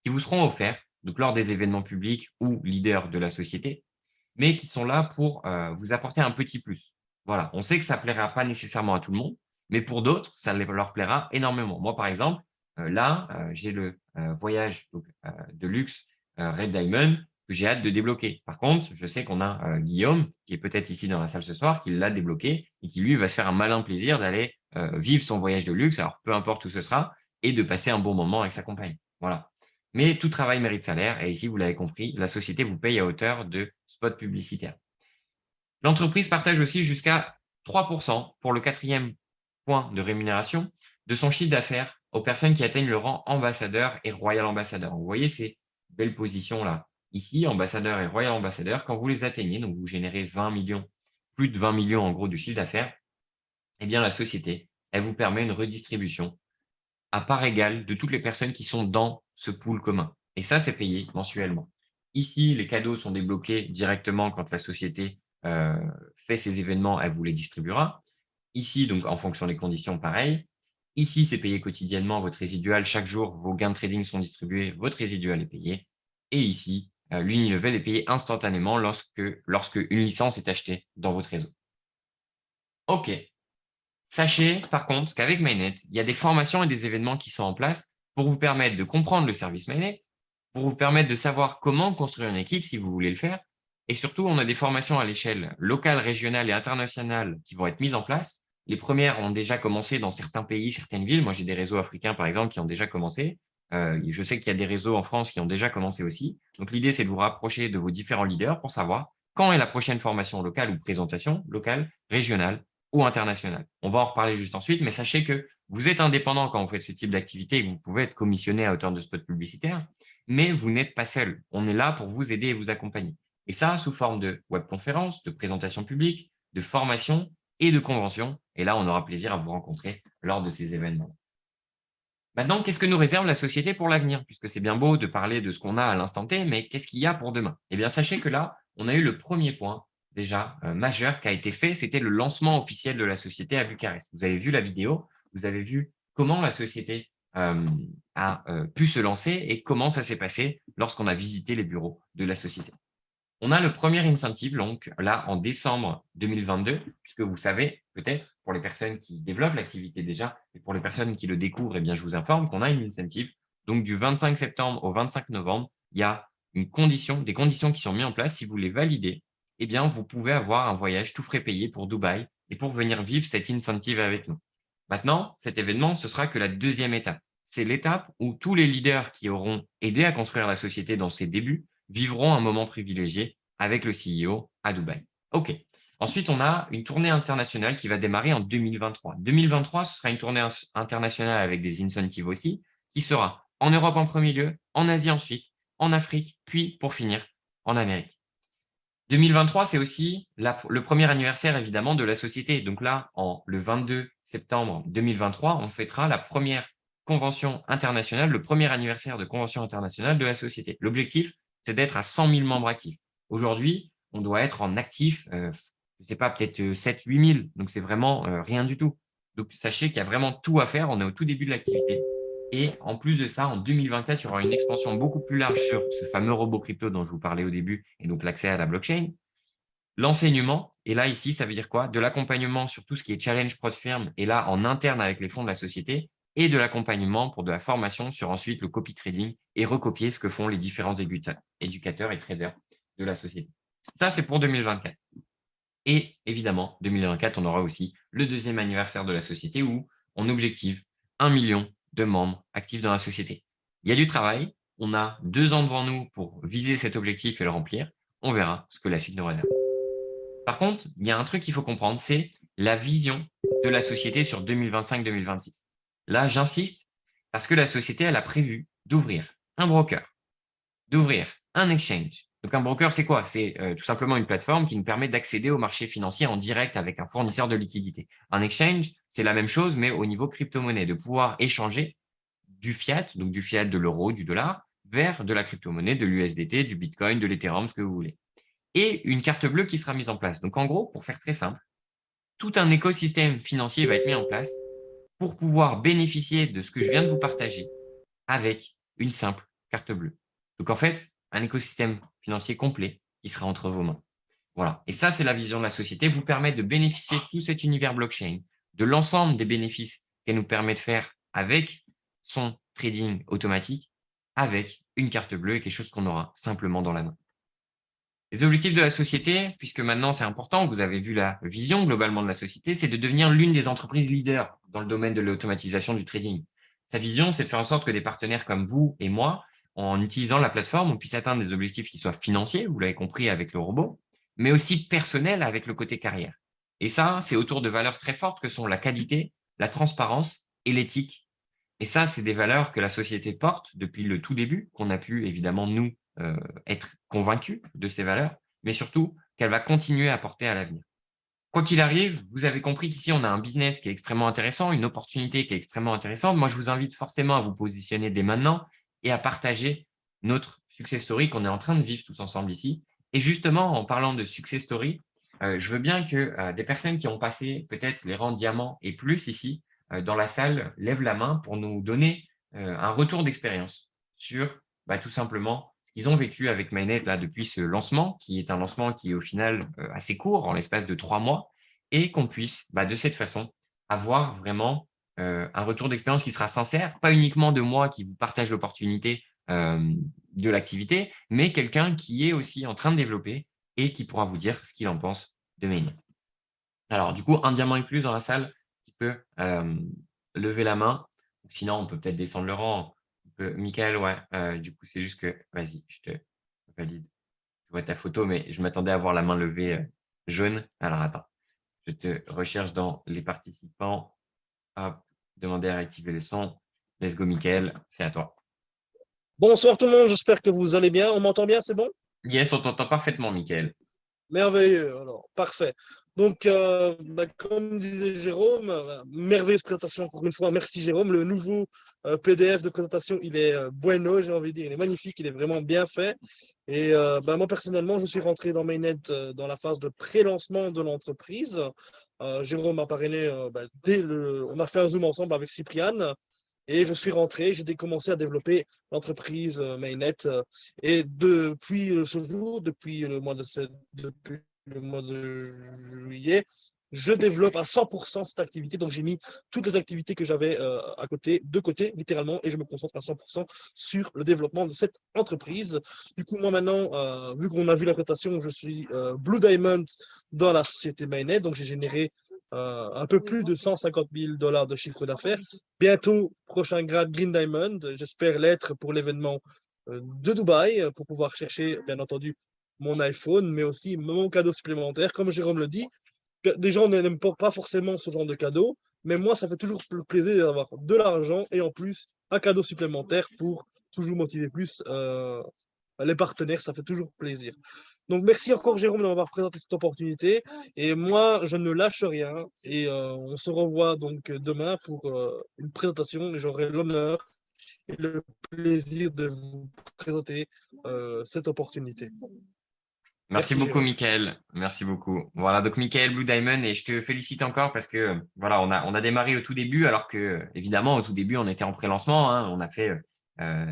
qui vous seront offerts donc lors des événements publics ou leaders de la société, mais qui sont là pour vous apporter un petit plus. Voilà, on sait que ça ne plaira pas nécessairement à tout le monde, mais pour d'autres, ça leur plaira énormément. Moi, par exemple, là, j'ai le voyage donc, de luxe Red Diamond que j'ai hâte de débloquer. Par contre, je sais qu'on a Guillaume, qui est peut-être ici dans la salle ce soir, qui l'a débloqué et qui, lui, va se faire un malin plaisir d'aller vivre son voyage de luxe, alors peu importe où ce sera, et de passer un bon moment avec sa compagne. Voilà. Mais tout travail mérite salaire et ici, vous l'avez compris, la société vous paye à hauteur de spots publicitaires. L'entreprise partage aussi jusqu'à 3 pour le quatrième point de rémunération de son chiffre d'affaires aux personnes qui atteignent le rang ambassadeur et royal ambassadeur. Vous voyez ces belles positions-là. Ici, ambassadeur et royal ambassadeur, quand vous les atteignez, donc vous générez 20 millions, plus de 20 millions en gros de chiffre d'affaires, eh bien la société, elle vous permet une redistribution à part égale de toutes les personnes qui sont dans ce pool commun. Et ça, c'est payé mensuellement. Ici, les cadeaux sont débloqués directement quand la société fait ses événements, elle vous les distribuera. Ici, donc en fonction des conditions, pareil. Ici, c'est payé quotidiennement, votre résidual. Chaque jour, vos gains de trading sont distribués, votre résidual est payé. Et ici, l'Unilevel est payé instantanément lorsque une licence est achetée dans votre réseau. OK. Sachez par contre qu'avec Mainnet, il y a des formations et des événements qui sont en place pour vous permettre de comprendre le service Mainnet, pour vous permettre de savoir comment construire une équipe si vous voulez le faire. Et surtout, on a des formations à l'échelle locale, régionale et internationale qui vont être mises en place. Les premières ont déjà commencé dans certains pays, certaines villes. Moi, j'ai des réseaux africains, par exemple, qui ont déjà commencé. Je sais qu'il y a des réseaux en France qui ont déjà commencé aussi. Donc, l'idée, c'est de vous rapprocher de vos différents leaders pour savoir quand est la prochaine formation locale ou présentation locale, régionale ou international. On va en reparler juste ensuite, mais sachez que vous êtes indépendant quand vous faites ce type d'activité et que vous pouvez être commissionné à hauteur de spots publicitaires, mais vous n'êtes pas seul. On est là pour vous aider et vous accompagner. Et ça, sous forme de webconférences, de présentations publiques, de formations et de conventions. Et là, on aura plaisir à vous rencontrer lors de ces événements. Maintenant, qu'est-ce que nous réserve la société pour l'avenir? Puisque c'est bien beau de parler de ce qu'on a à l'instant T, mais qu'est-ce qu'il y a pour demain? Eh bien, sachez que là, on a eu le premier point déjà majeur qui a été fait, c'était le lancement officiel de la société à Bucarest. Vous avez vu la vidéo, vous avez vu comment la société a pu se lancer et comment ça s'est passé lorsqu'on a visité les bureaux de la société. On a le premier incentive, donc là, en décembre 2022, puisque vous savez, peut-être, pour les personnes qui développent l'activité déjà, et pour les personnes qui le découvrent, eh bien, je vous informe qu'on a une incentive. Donc, du 25 septembre au 25 novembre, il y a des conditions qui sont mises en place. Si vous les validez, eh bien, vous pouvez avoir un voyage tout frais payé pour Dubaï et pour venir vivre cette incentive avec nous. Maintenant, cet événement, ce sera que la deuxième étape. C'est l'étape où tous les leaders qui auront aidé à construire la société dans ses débuts vivront un moment privilégié avec le CEO à Dubaï. OK. Ensuite, on a une tournée internationale qui va démarrer en 2023. 2023, ce sera une tournée internationale avec des incentives aussi, qui sera en Europe en premier lieu, en Asie ensuite, en Afrique, puis pour finir, en Amérique. 2023, c'est aussi le premier anniversaire évidemment de la société. Donc là, le 22 septembre 2023, on fêtera la première convention internationale, le premier anniversaire de convention internationale de la société. L'objectif, c'est d'être à 100 000 membres actifs. Aujourd'hui, on doit être en actif, je ne sais pas, peut-être 7-8 000. Donc, c'est vraiment rien du tout. Donc, sachez qu'il y a vraiment tout à faire. On est au tout début de l'activité. Et en plus de ça, en 2024, il y aura une expansion beaucoup plus large sur ce fameux robot crypto dont je vous parlais au début, et donc l'accès à la blockchain. L'enseignement, et là, ici, ça veut dire quoi? De l'accompagnement sur tout ce qui est challenge prod firm, et là, en interne avec les fonds de la société, et de l'accompagnement pour de la formation sur ensuite le copy trading et recopier ce que font les différents éducateurs et traders de la société. Ça, c'est pour 2024. Et évidemment, 2024, on aura aussi le deuxième anniversaire de la société où on objective 1 million de membres actifs dans la société. Il y a du travail. On a 2 ans devant nous pour viser cet objectif et le remplir. On verra ce que la suite nous réserve. Par contre, il y a un truc qu'il faut comprendre, c'est la vision de la société sur 2025-2026. Là, j'insiste parce que la société, elle a prévu d'ouvrir un broker, d'ouvrir un exchange. Donc, un broker, c'est quoi? C'est tout simplement une plateforme qui nous permet d'accéder au marché financier en direct avec un fournisseur de liquidité. Un exchange, c'est la même chose, mais au niveau crypto-monnaie, de pouvoir échanger du fiat, donc du fiat de l'euro, du dollar, vers de la crypto-monnaie, de l'USDT, du Bitcoin, de l'Ethereum, ce que vous voulez. Et une carte bleue qui sera mise en place. Donc, en gros, pour faire très simple, tout un écosystème financier va être mis en place pour pouvoir bénéficier de ce que je viens de vous partager avec une simple carte bleue. Donc, en fait, un écosystème financier complet qui sera entre vos mains. Voilà. Et ça, c'est la vision de la société, vous permettre de bénéficier de tout cet univers blockchain, de l'ensemble des bénéfices qu'elle nous permet de faire avec son trading automatique, avec une carte bleue et quelque chose qu'on aura simplement dans la main. Les objectifs de la société, puisque maintenant c'est important, vous avez vu la vision globalement de la société, c'est de devenir l'une des entreprises leaders dans le domaine de l'automatisation du trading. Sa vision, c'est de faire en sorte que des partenaires comme vous et moi, en utilisant la plateforme, on puisse atteindre des objectifs qui soient financiers, vous l'avez compris avec le robot, mais aussi personnels avec le côté carrière. Et ça, c'est autour de valeurs très fortes que sont la qualité, la transparence et l'éthique. Et ça, c'est des valeurs que la société porte depuis le tout début, qu'on a pu évidemment nous être convaincus de ces valeurs, mais surtout qu'elle va continuer à porter à l'avenir. Quoi qu'il arrive, vous avez compris qu'ici, on a un business qui est extrêmement intéressant, une opportunité qui est extrêmement intéressante. Moi, je vous invite forcément à vous positionner dès maintenant et à partager notre success story qu'on est en train de vivre tous ensemble ici. Et justement, en parlant de success story, je veux bien que des personnes qui ont passé peut-être les rangs diamants et plus ici dans la salle lèvent la main pour nous donner un retour d'expérience sur tout simplement ce qu'ils ont vécu avec Mainnet là, depuis ce lancement, qui est un lancement qui est au final assez court, en l'espace de 3 mois, et qu'on puisse de cette façon avoir vraiment un retour d'expérience qui sera sincère, pas uniquement de moi qui vous partage l'opportunité de l'activité, mais quelqu'un qui est aussi en train de développer et qui pourra vous dire ce qu'il en pense de Mainnet. Alors, du coup, un diamant et plus dans la salle qui peut lever la main. Sinon, on peut peut-être descendre le rang. Michael, ouais. Du coup, c'est juste que, vas-y, je te valide. Je vois ta photo, mais je m'attendais à voir la main levée jaune. Alors, attends. Je te recherche dans les participants. Hop, demander à réactiver le son. Let's go, Michael. C'est à toi. Bonsoir tout le monde, j'espère que vous allez bien. On m'entend bien, c'est bon? Yes, on t'entend parfaitement, Michael. Merveilleux, alors, parfait. Donc, comme disait Jérôme, merveilleuse présentation encore une fois. Merci Jérôme. Le nouveau PDF de présentation, il est bueno, j'ai envie de dire. Il est magnifique, il est vraiment bien fait. Et moi, personnellement, je suis rentré dans Mainnet dans la phase de pré-lancement de l'entreprise. Jérôme m'a parrainé, on a fait un Zoom ensemble avec Cypriane. Et je suis rentré, j'ai commencé à développer l'entreprise Mainnet. Et depuis ce jour, depuis le mois de juillet, je développe à 100% cette activité. Donc, j'ai mis toutes les activités que j'avais à côté, de côté, littéralement, et je me concentre à 100% sur le développement de cette entreprise. Du coup, moi, maintenant, vu qu'on a vu la présentation, je suis Blue Diamond dans la société Mainnet. Donc, j'ai généré un peu plus de 150 000 dollars de chiffre d'affaires. Bientôt, prochain grade Green Diamond. J'espère l'être pour l'événement de Dubaï pour pouvoir chercher, bien entendu, mon iPhone, mais aussi mon cadeau supplémentaire. Comme Jérôme le dit, des gens n'aiment pas forcément ce genre de cadeau, mais moi, ça fait toujours le plaisir d'avoir de l'argent et en plus un cadeau supplémentaire pour toujours motiver plus les partenaires. Ça fait toujours plaisir. Donc, merci encore, Jérôme, de m'avoir présenté cette opportunité. Et moi, je ne lâche rien. Et on se revoit donc demain pour une présentation et j'aurai l'honneur et le plaisir de vous présenter cette opportunité. Merci Merci, beaucoup, Jérôme. Michael. Merci beaucoup. Voilà, donc Michael Blue Diamond, et je te félicite encore parce que voilà, on a démarré au tout début, alors que évidemment, au tout début, on était en pré-lancement. Hein, on a fait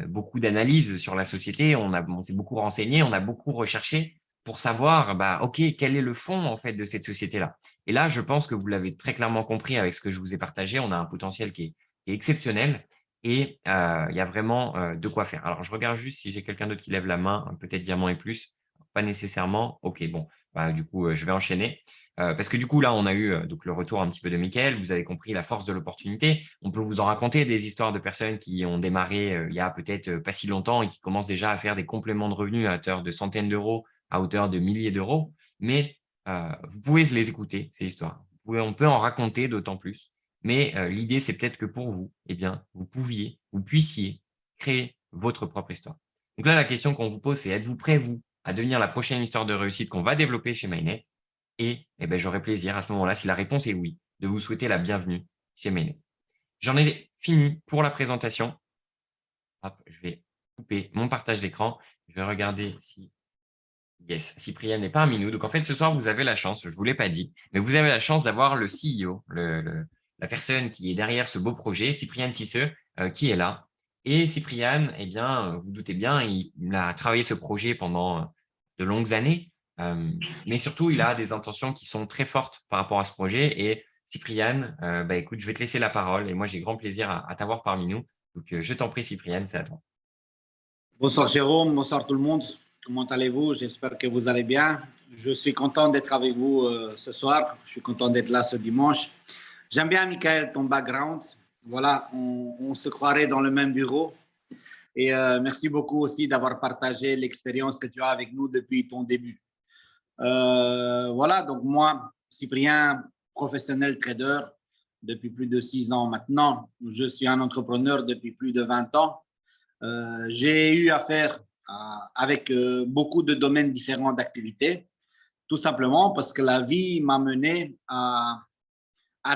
beaucoup d'analyses sur la société, on s'est beaucoup renseigné, on a beaucoup recherché pour savoir, bah, OK, quel est le fond en fait de cette société-là. Et là, je pense que vous l'avez très clairement compris avec ce que je vous ai partagé. On a un potentiel qui est exceptionnel et il y a vraiment de quoi faire. Alors, je regarde juste si j'ai quelqu'un d'autre qui lève la main, peut-être Diamant et plus. Pas nécessairement. OK, bon, bah, du coup, je vais enchaîner. Parce que du coup, là, on a eu donc le retour un petit peu de Mickaël. Vous avez compris la force de l'opportunité. On peut vous en raconter des histoires de personnes qui ont démarré il y a peut-être pas si longtemps et qui commencent déjà à faire des compléments de revenus à hauteur de centaines d'euros, à hauteur de milliers d'euros. Mais vous pouvez les écouter, ces histoires. On peut en raconter d'autant plus. Mais l'idée, c'est peut-être que pour vous, eh bien, vous puissiez créer votre propre histoire. Donc là, la question qu'on vous pose, c'est êtes-vous prêt, vous, à devenir la prochaine histoire de réussite qu'on va développer chez Mainnet? Et eh ben, j'aurai plaisir à ce moment-là, si la réponse est oui, de vous souhaiter la bienvenue chez Mainnet. J'en ai fini pour la présentation. Hop, je vais couper mon partage d'écran. Je vais regarder si yes, Cyprien n'est parmi nous. Donc en fait, ce soir, vous avez la chance, je ne vous l'ai pas dit, mais vous avez la chance d'avoir le CEO, la personne qui est derrière ce beau projet, Cyprien Cisseux, qui est là. Et Cyprien, eh bien, vous doutez bien, il a travaillé ce projet pendant de longues années, mais surtout, il a des intentions qui sont très fortes par rapport à ce projet. Et Cyprien, bah, écoute, je vais te laisser la parole et moi, j'ai grand plaisir à t'avoir parmi nous. Donc, je t'en prie, Cyprien, c'est à toi. Bonsoir Jérôme, bonsoir tout le monde. Comment allez-vous? J'espère que vous allez bien. Je suis content d'être avec vous ce soir. Je suis content d'être là ce dimanche. J'aime bien, Michael, ton background. Voilà, on se croirait dans le même bureau. Et merci beaucoup aussi d'avoir partagé l'expérience que tu as avec nous depuis ton début. Voilà, donc moi, Cyprien, professionnel trader depuis plus de 6 ans maintenant. Je suis un entrepreneur depuis plus de 20 ans. J'ai eu affaire avec beaucoup de domaines différents d'activités, tout simplement parce que la vie m'a mené à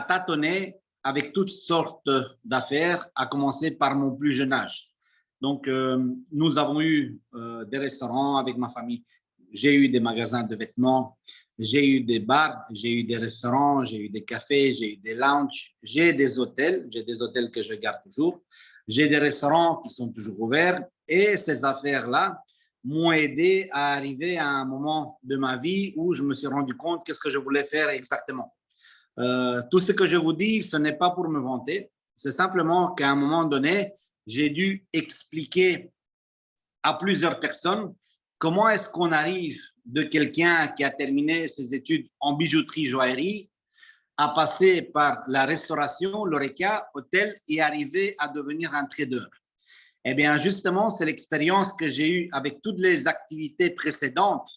tâtonner avec toutes sortes d'affaires, à commencer par mon plus jeune âge. Donc, nous avons eu des restaurants avec ma famille. J'ai eu des magasins de vêtements, j'ai eu des bars, j'ai eu des restaurants, j'ai eu des cafés, j'ai eu des lounges, j'ai des hôtels que je garde toujours. J'ai des restaurants qui sont toujours ouverts et ces affaires-là m'ont aidé à arriver à un moment de ma vie où je me suis rendu compte qu'est-ce que je voulais faire exactement. Tout ce que je vous dis, ce n'est pas pour me vanter, c'est simplement qu'à un moment donné, j'ai dû expliquer à plusieurs personnes comment est-ce qu'on arrive de quelqu'un qui a terminé ses études en bijouterie, joaillerie, à passer par la restauration, l'oreca, hôtel et arriver à devenir un trader. Eh bien, justement, c'est l'expérience que j'ai eue avec toutes les activités précédentes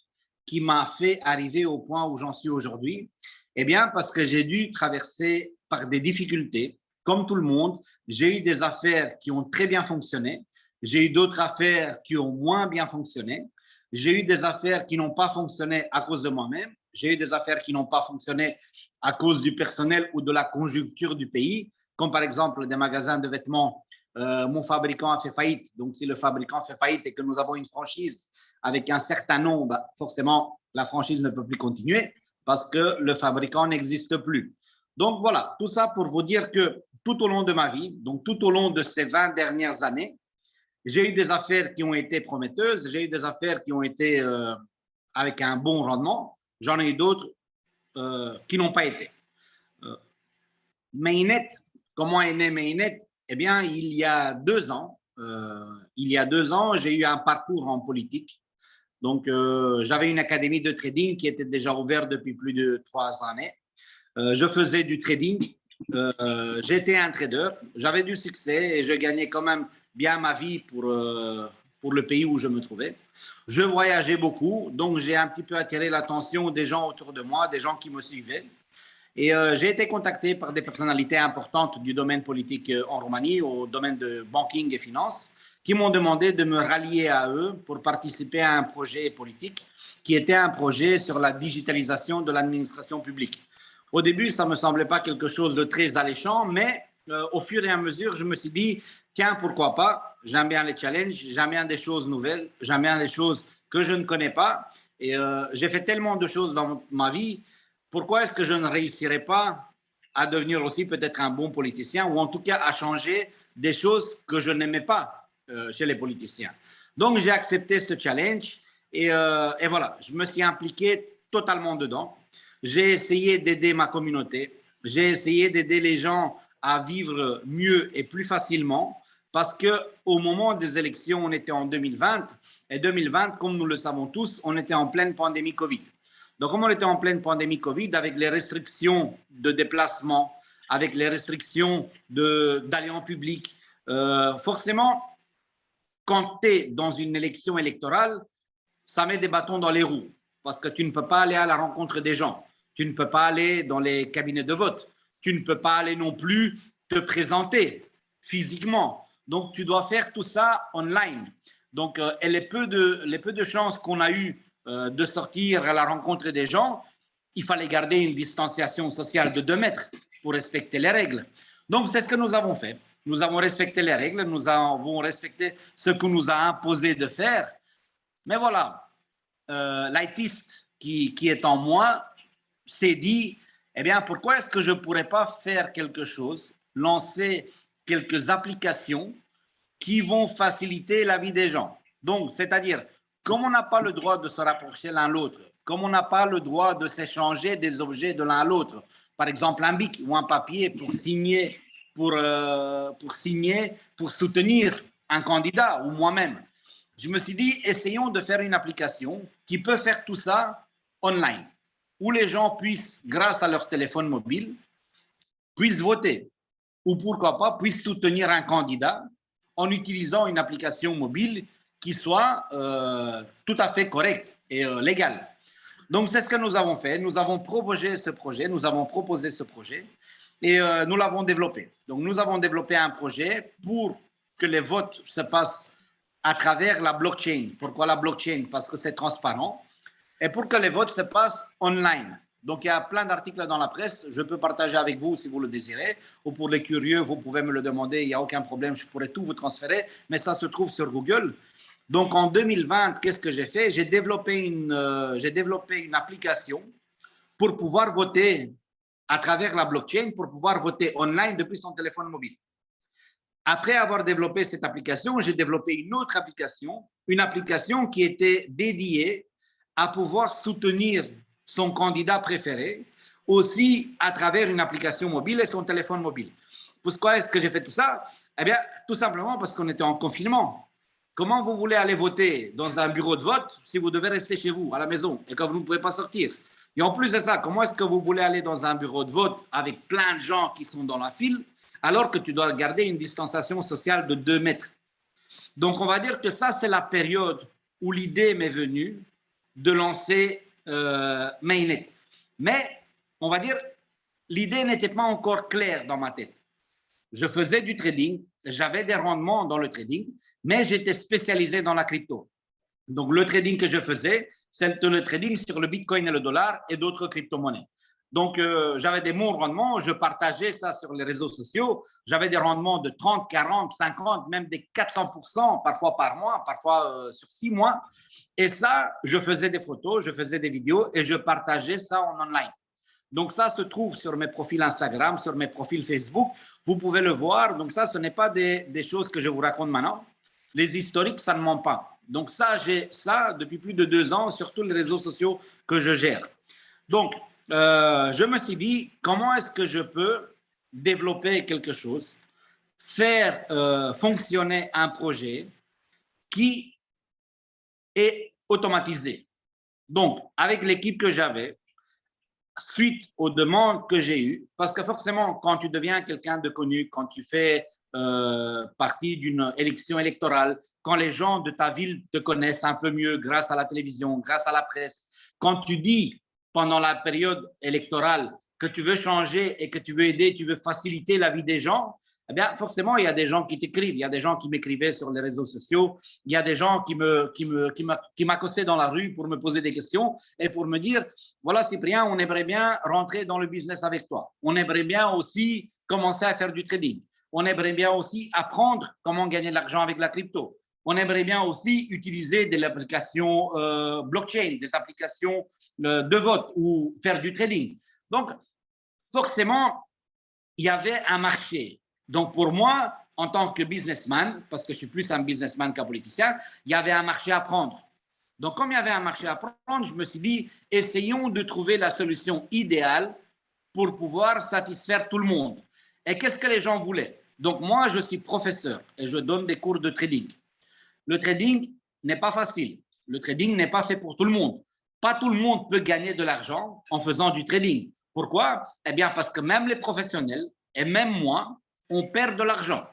qui m'a fait arriver au point où j'en suis aujourd'hui. Eh bien, parce que j'ai dû traverser par des difficultés, comme tout le monde. J'ai eu des affaires qui ont très bien fonctionné. J'ai eu d'autres affaires qui ont moins bien fonctionné. J'ai eu des affaires qui n'ont pas fonctionné à cause de moi-même. J'ai eu des affaires qui n'ont pas fonctionné à cause du personnel ou de la conjoncture du pays, comme par exemple des magasins de vêtements. Mon fabricant a fait faillite. Donc, si le fabricant fait faillite et que nous avons une franchise avec un certain nom, forcément, la franchise ne peut plus continuer parce que le fabricant n'existe plus. Donc, voilà, tout ça pour vous dire que tout au long de ma vie, donc tout au long de ces 20 dernières années, j'ai eu des affaires qui ont été prometteuses, j'ai eu des affaires qui ont été avec un bon rendement, j'en ai eu d'autres qui n'ont pas été. Mainnet, comment est né Mainnet? Eh bien, il y a 2 ans, j'ai eu un parcours en politique. Donc, j'avais une académie de trading qui était déjà ouverte depuis plus de 3 années. Je faisais du trading. J'étais un trader. J'avais du succès et je gagnais quand même bien ma vie pour le pays où je me trouvais. Je voyageais beaucoup, donc j'ai un petit peu attiré l'attention des gens autour de moi, des gens qui me suivaient. Et j'ai été contacté par des personnalités importantes du domaine politique en Roumanie, au domaine de banking et finance, qui m'ont demandé de me rallier à eux pour participer à un projet politique qui était un projet sur la digitalisation de l'administration publique. Au début, ça ne me semblait pas quelque chose de très alléchant, mais au fur et à mesure, je me suis dit, tiens, pourquoi pas? J'aime bien les challenges, j'aime bien des choses nouvelles, j'aime bien des choses que je ne connais pas. Et j'ai fait tellement de choses dans ma vie. Pourquoi est-ce que je ne réussirais pas à devenir aussi peut-être un bon politicien ou en tout cas à changer des choses que je n'aimais pas chez les politiciens? Donc, j'ai accepté ce challenge et voilà, je me suis impliqué totalement dedans. J'ai essayé d'aider ma communauté. J'ai essayé d'aider les gens à vivre mieux et plus facilement parce qu'au moment des élections, on était en 2020 et 2020, comme nous le savons tous, on était en pleine pandémie Covid. Donc, comme on était en pleine pandémie Covid, avec les restrictions de déplacement, avec les restrictions d'aller en public, forcément, quand tu es dans une élection électorale, ça met des bâtons dans les roues parce que tu ne peux pas aller à la rencontre des gens. Tu ne peux pas aller dans les cabinets de vote. Tu ne peux pas aller non plus te présenter physiquement. Donc, tu dois faire tout ça online. Donc, et les peu de chances qu'on a eues de sortir à la rencontre des gens, il fallait garder une distanciation sociale de 2 mètres pour respecter les règles. Donc, c'est ce que nous avons fait. Nous avons respecté les règles, nous avons respecté ce que nous a imposé de faire. Mais voilà, l'ITiste qui est en moi s'est dit, eh bien, pourquoi est-ce que je ne pourrais pas faire quelque chose, lancer quelques applications qui vont faciliter la vie des gens? Donc, c'est-à-dire, comme on n'a pas le droit de se rapprocher l'un l'autre, comme on n'a pas le droit de s'échanger des objets de l'un à l'autre, par exemple un bic ou un papier pour signer, pour soutenir un candidat ou moi-même, je me suis dit, essayons de faire une application qui peut faire tout ça online, où les gens puissent, grâce à leur téléphone mobile, puissent voter ou pourquoi pas, puissent soutenir un candidat en utilisant une application mobile qui soit tout à fait correcte et légale. Donc, c'est ce que nous avons fait. Nous avons proposé ce projet et nous l'avons développé. Donc, nous avons développé un projet pour que les votes se passent à travers la blockchain. Pourquoi la blockchain? Parce que c'est transparent. Et pour que les votes se passent online. Donc, il y a plein d'articles dans la presse. Je peux partager avec vous si vous le désirez. Ou pour les curieux, vous pouvez me le demander. Il n'y a aucun problème. Je pourrais tout vous transférer. Mais ça se trouve sur Google. Donc, en 2020, qu'est-ce que j'ai fait? J'ai développé une application pour pouvoir voter à travers la blockchain, pour pouvoir voter online depuis son téléphone mobile. Après avoir développé cette application, j'ai développé une autre application, une application qui était dédiée à pouvoir soutenir son candidat préféré, aussi à travers une application mobile et son téléphone mobile. Pourquoi est-ce que j'ai fait tout ça? Eh bien, tout simplement parce qu'on était en confinement. Comment vous voulez aller voter dans un bureau de vote si vous devez rester chez vous, à la maison, et que vous ne pouvez pas sortir? Et en plus de ça, comment est-ce que vous voulez aller dans un bureau de vote avec plein de gens qui sont dans la file, alors que tu dois garder une distanciation sociale de 2 mètres? Donc, on va dire que ça, c'est la période où l'idée m'est venue de lancer Mainnet. Mais, on va dire, l'idée n'était pas encore claire dans ma tête. Je faisais du trading, j'avais des rendements dans le trading, mais j'étais spécialisé dans la crypto. Donc, le trading que je faisais, c'est le trading sur le Bitcoin et le dollar et d'autres crypto-monnaies. Donc, j'avais des bons rendements, je partageais ça sur les réseaux sociaux. J'avais des rendements de 30, 40, 50, même des 400%, parfois par mois, parfois sur 6 mois. Et ça, je faisais des photos, je faisais des vidéos et je partageais ça en online. Donc, ça se trouve sur mes profils Instagram, sur mes profils Facebook. Vous pouvez le voir. Donc, ça, ce n'est pas des choses que je vous raconte maintenant. Les historiques, ça ne ment pas. Donc, ça, j'ai ça depuis plus de 2 ans sur tous les réseaux sociaux que je gère. Donc, je me suis dit, comment est-ce que je peux développer quelque chose, faire fonctionner un projet qui est automatisé. Donc, avec l'équipe que j'avais, suite aux demandes que j'ai eues, parce que forcément, quand tu deviens quelqu'un de connu, quand tu fais partie d'une élection électorale, quand les gens de ta ville te connaissent un peu mieux grâce à la télévision, grâce à la presse, quand tu dis pendant la période électorale que tu veux changer et que tu veux aider, tu veux faciliter la vie des gens, eh bien, forcément, il y a des gens qui t'écrivent, il y a des gens qui m'écrivaient sur les réseaux sociaux, il y a des gens qui m'accossaient dans la rue pour me poser des questions et pour me dire, voilà Cyprien, on aimerait bien rentrer dans le business avec toi. On aimerait bien aussi commencer à faire du trading. On aimerait bien aussi apprendre comment gagner de l'argent avec la crypto. On aimerait bien aussi utiliser des applications blockchain, des applications de vote ou faire du trading. Donc, forcément, il y avait un marché. Donc, pour moi, en tant que businessman, parce que je suis plus un businessman qu'un politicien, il y avait un marché à prendre. Donc, comme il y avait un marché à prendre, je me suis dit, essayons de trouver la solution idéale pour pouvoir satisfaire tout le monde. Et qu'est-ce que les gens voulaient? Donc, moi, je suis professeur et je donne des cours de trading. Le trading n'est pas facile. Le trading n'est pas fait pour tout le monde. Pas tout le monde peut gagner de l'argent en faisant du trading. Pourquoi? Eh bien, parce que même les professionnels et même moi, on perd de l'argent.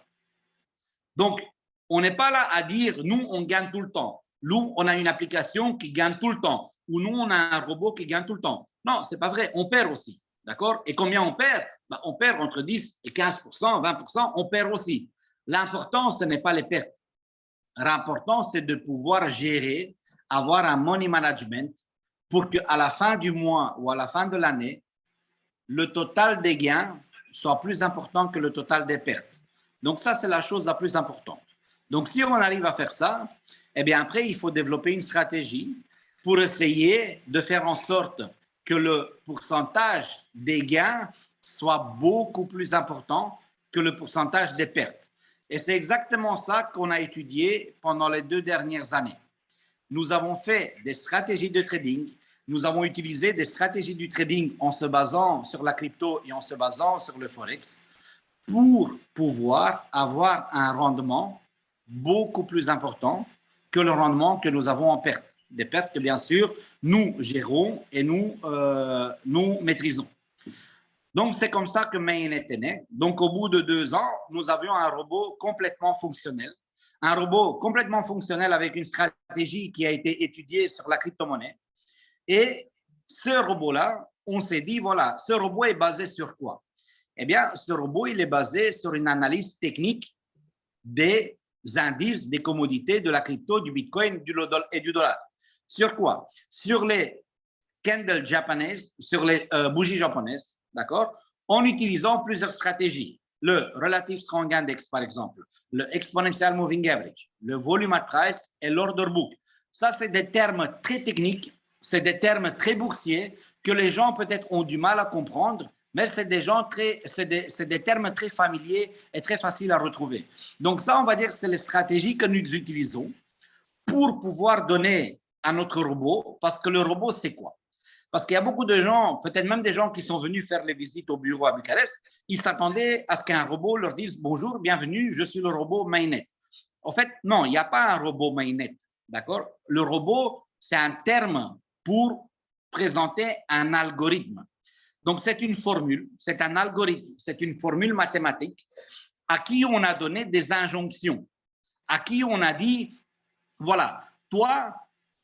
Donc, on n'est pas là à dire, nous, on gagne tout le temps. Nous, on a une application qui gagne tout le temps. Ou nous, on a un robot qui gagne tout le temps. Non, ce n'est pas vrai. On perd aussi. D'accord? Et combien on perd? Ben, on perd entre 10 et 15%, 20%. On perd aussi. L'important, ce n'est pas les pertes. L'important, c'est de pouvoir gérer, avoir un money management pour qu'à la fin du mois ou à la fin de l'année, le total des gains soit plus important que le total des pertes. Donc ça, c'est la chose la plus importante. Donc si on arrive à faire ça, eh bien après, il faut développer une stratégie pour essayer de faire en sorte que le pourcentage des gains soit beaucoup plus important que le pourcentage des pertes. Et c'est exactement ça qu'on a étudié pendant les 2 dernières années. Nous avons fait des stratégies de trading. Nous avons utilisé des stratégies du trading en se basant sur la crypto et en se basant sur le Forex pour pouvoir avoir un rendement beaucoup plus important que le rendement que nous avons en perte. Des pertes que, bien sûr, nous gérons et nous maîtrisons. Donc, c'est comme ça que Mainnet est né. Donc, au bout de 2 ans, nous avions un robot complètement fonctionnel. Un robot complètement fonctionnel avec une stratégie qui a été étudiée sur la crypto-monnaie. Et ce robot-là, on s'est dit, voilà, ce robot est basé sur quoi? Eh bien, ce robot, il est basé sur une analyse technique des indices, des commodités de la crypto, du Bitcoin et du dollar. Sur quoi? Sur les candles japonaises, sur les bougies japonaises, d'accord? En utilisant plusieurs stratégies. Le Relative Strong Index, par exemple, le Exponential Moving Average, le Volume at Price et l'Order Book. Ça, c'est des termes très techniques, c'est des termes très boursiers que les gens peut-être ont du mal à comprendre, mais c'est des termes très familiers et très faciles à retrouver. Donc ça, on va dire que c'est les stratégies que nous utilisons pour pouvoir donner à notre robot, parce que le robot, c'est quoi? Parce qu'il y a beaucoup de gens, peut-être même des gens qui sont venus faire les visites au bureau à Bucarest, ils s'attendaient à ce qu'un robot leur dise « Bonjour, bienvenue, je suis le robot Mainnet ». En fait, non, il n'y a pas un robot Mainnet, d'accord? Le robot, c'est un terme pour présenter un algorithme. Donc, c'est une formule, c'est un algorithme, c'est une formule mathématique à qui on a donné des injonctions, à qui on a dit, voilà, toi,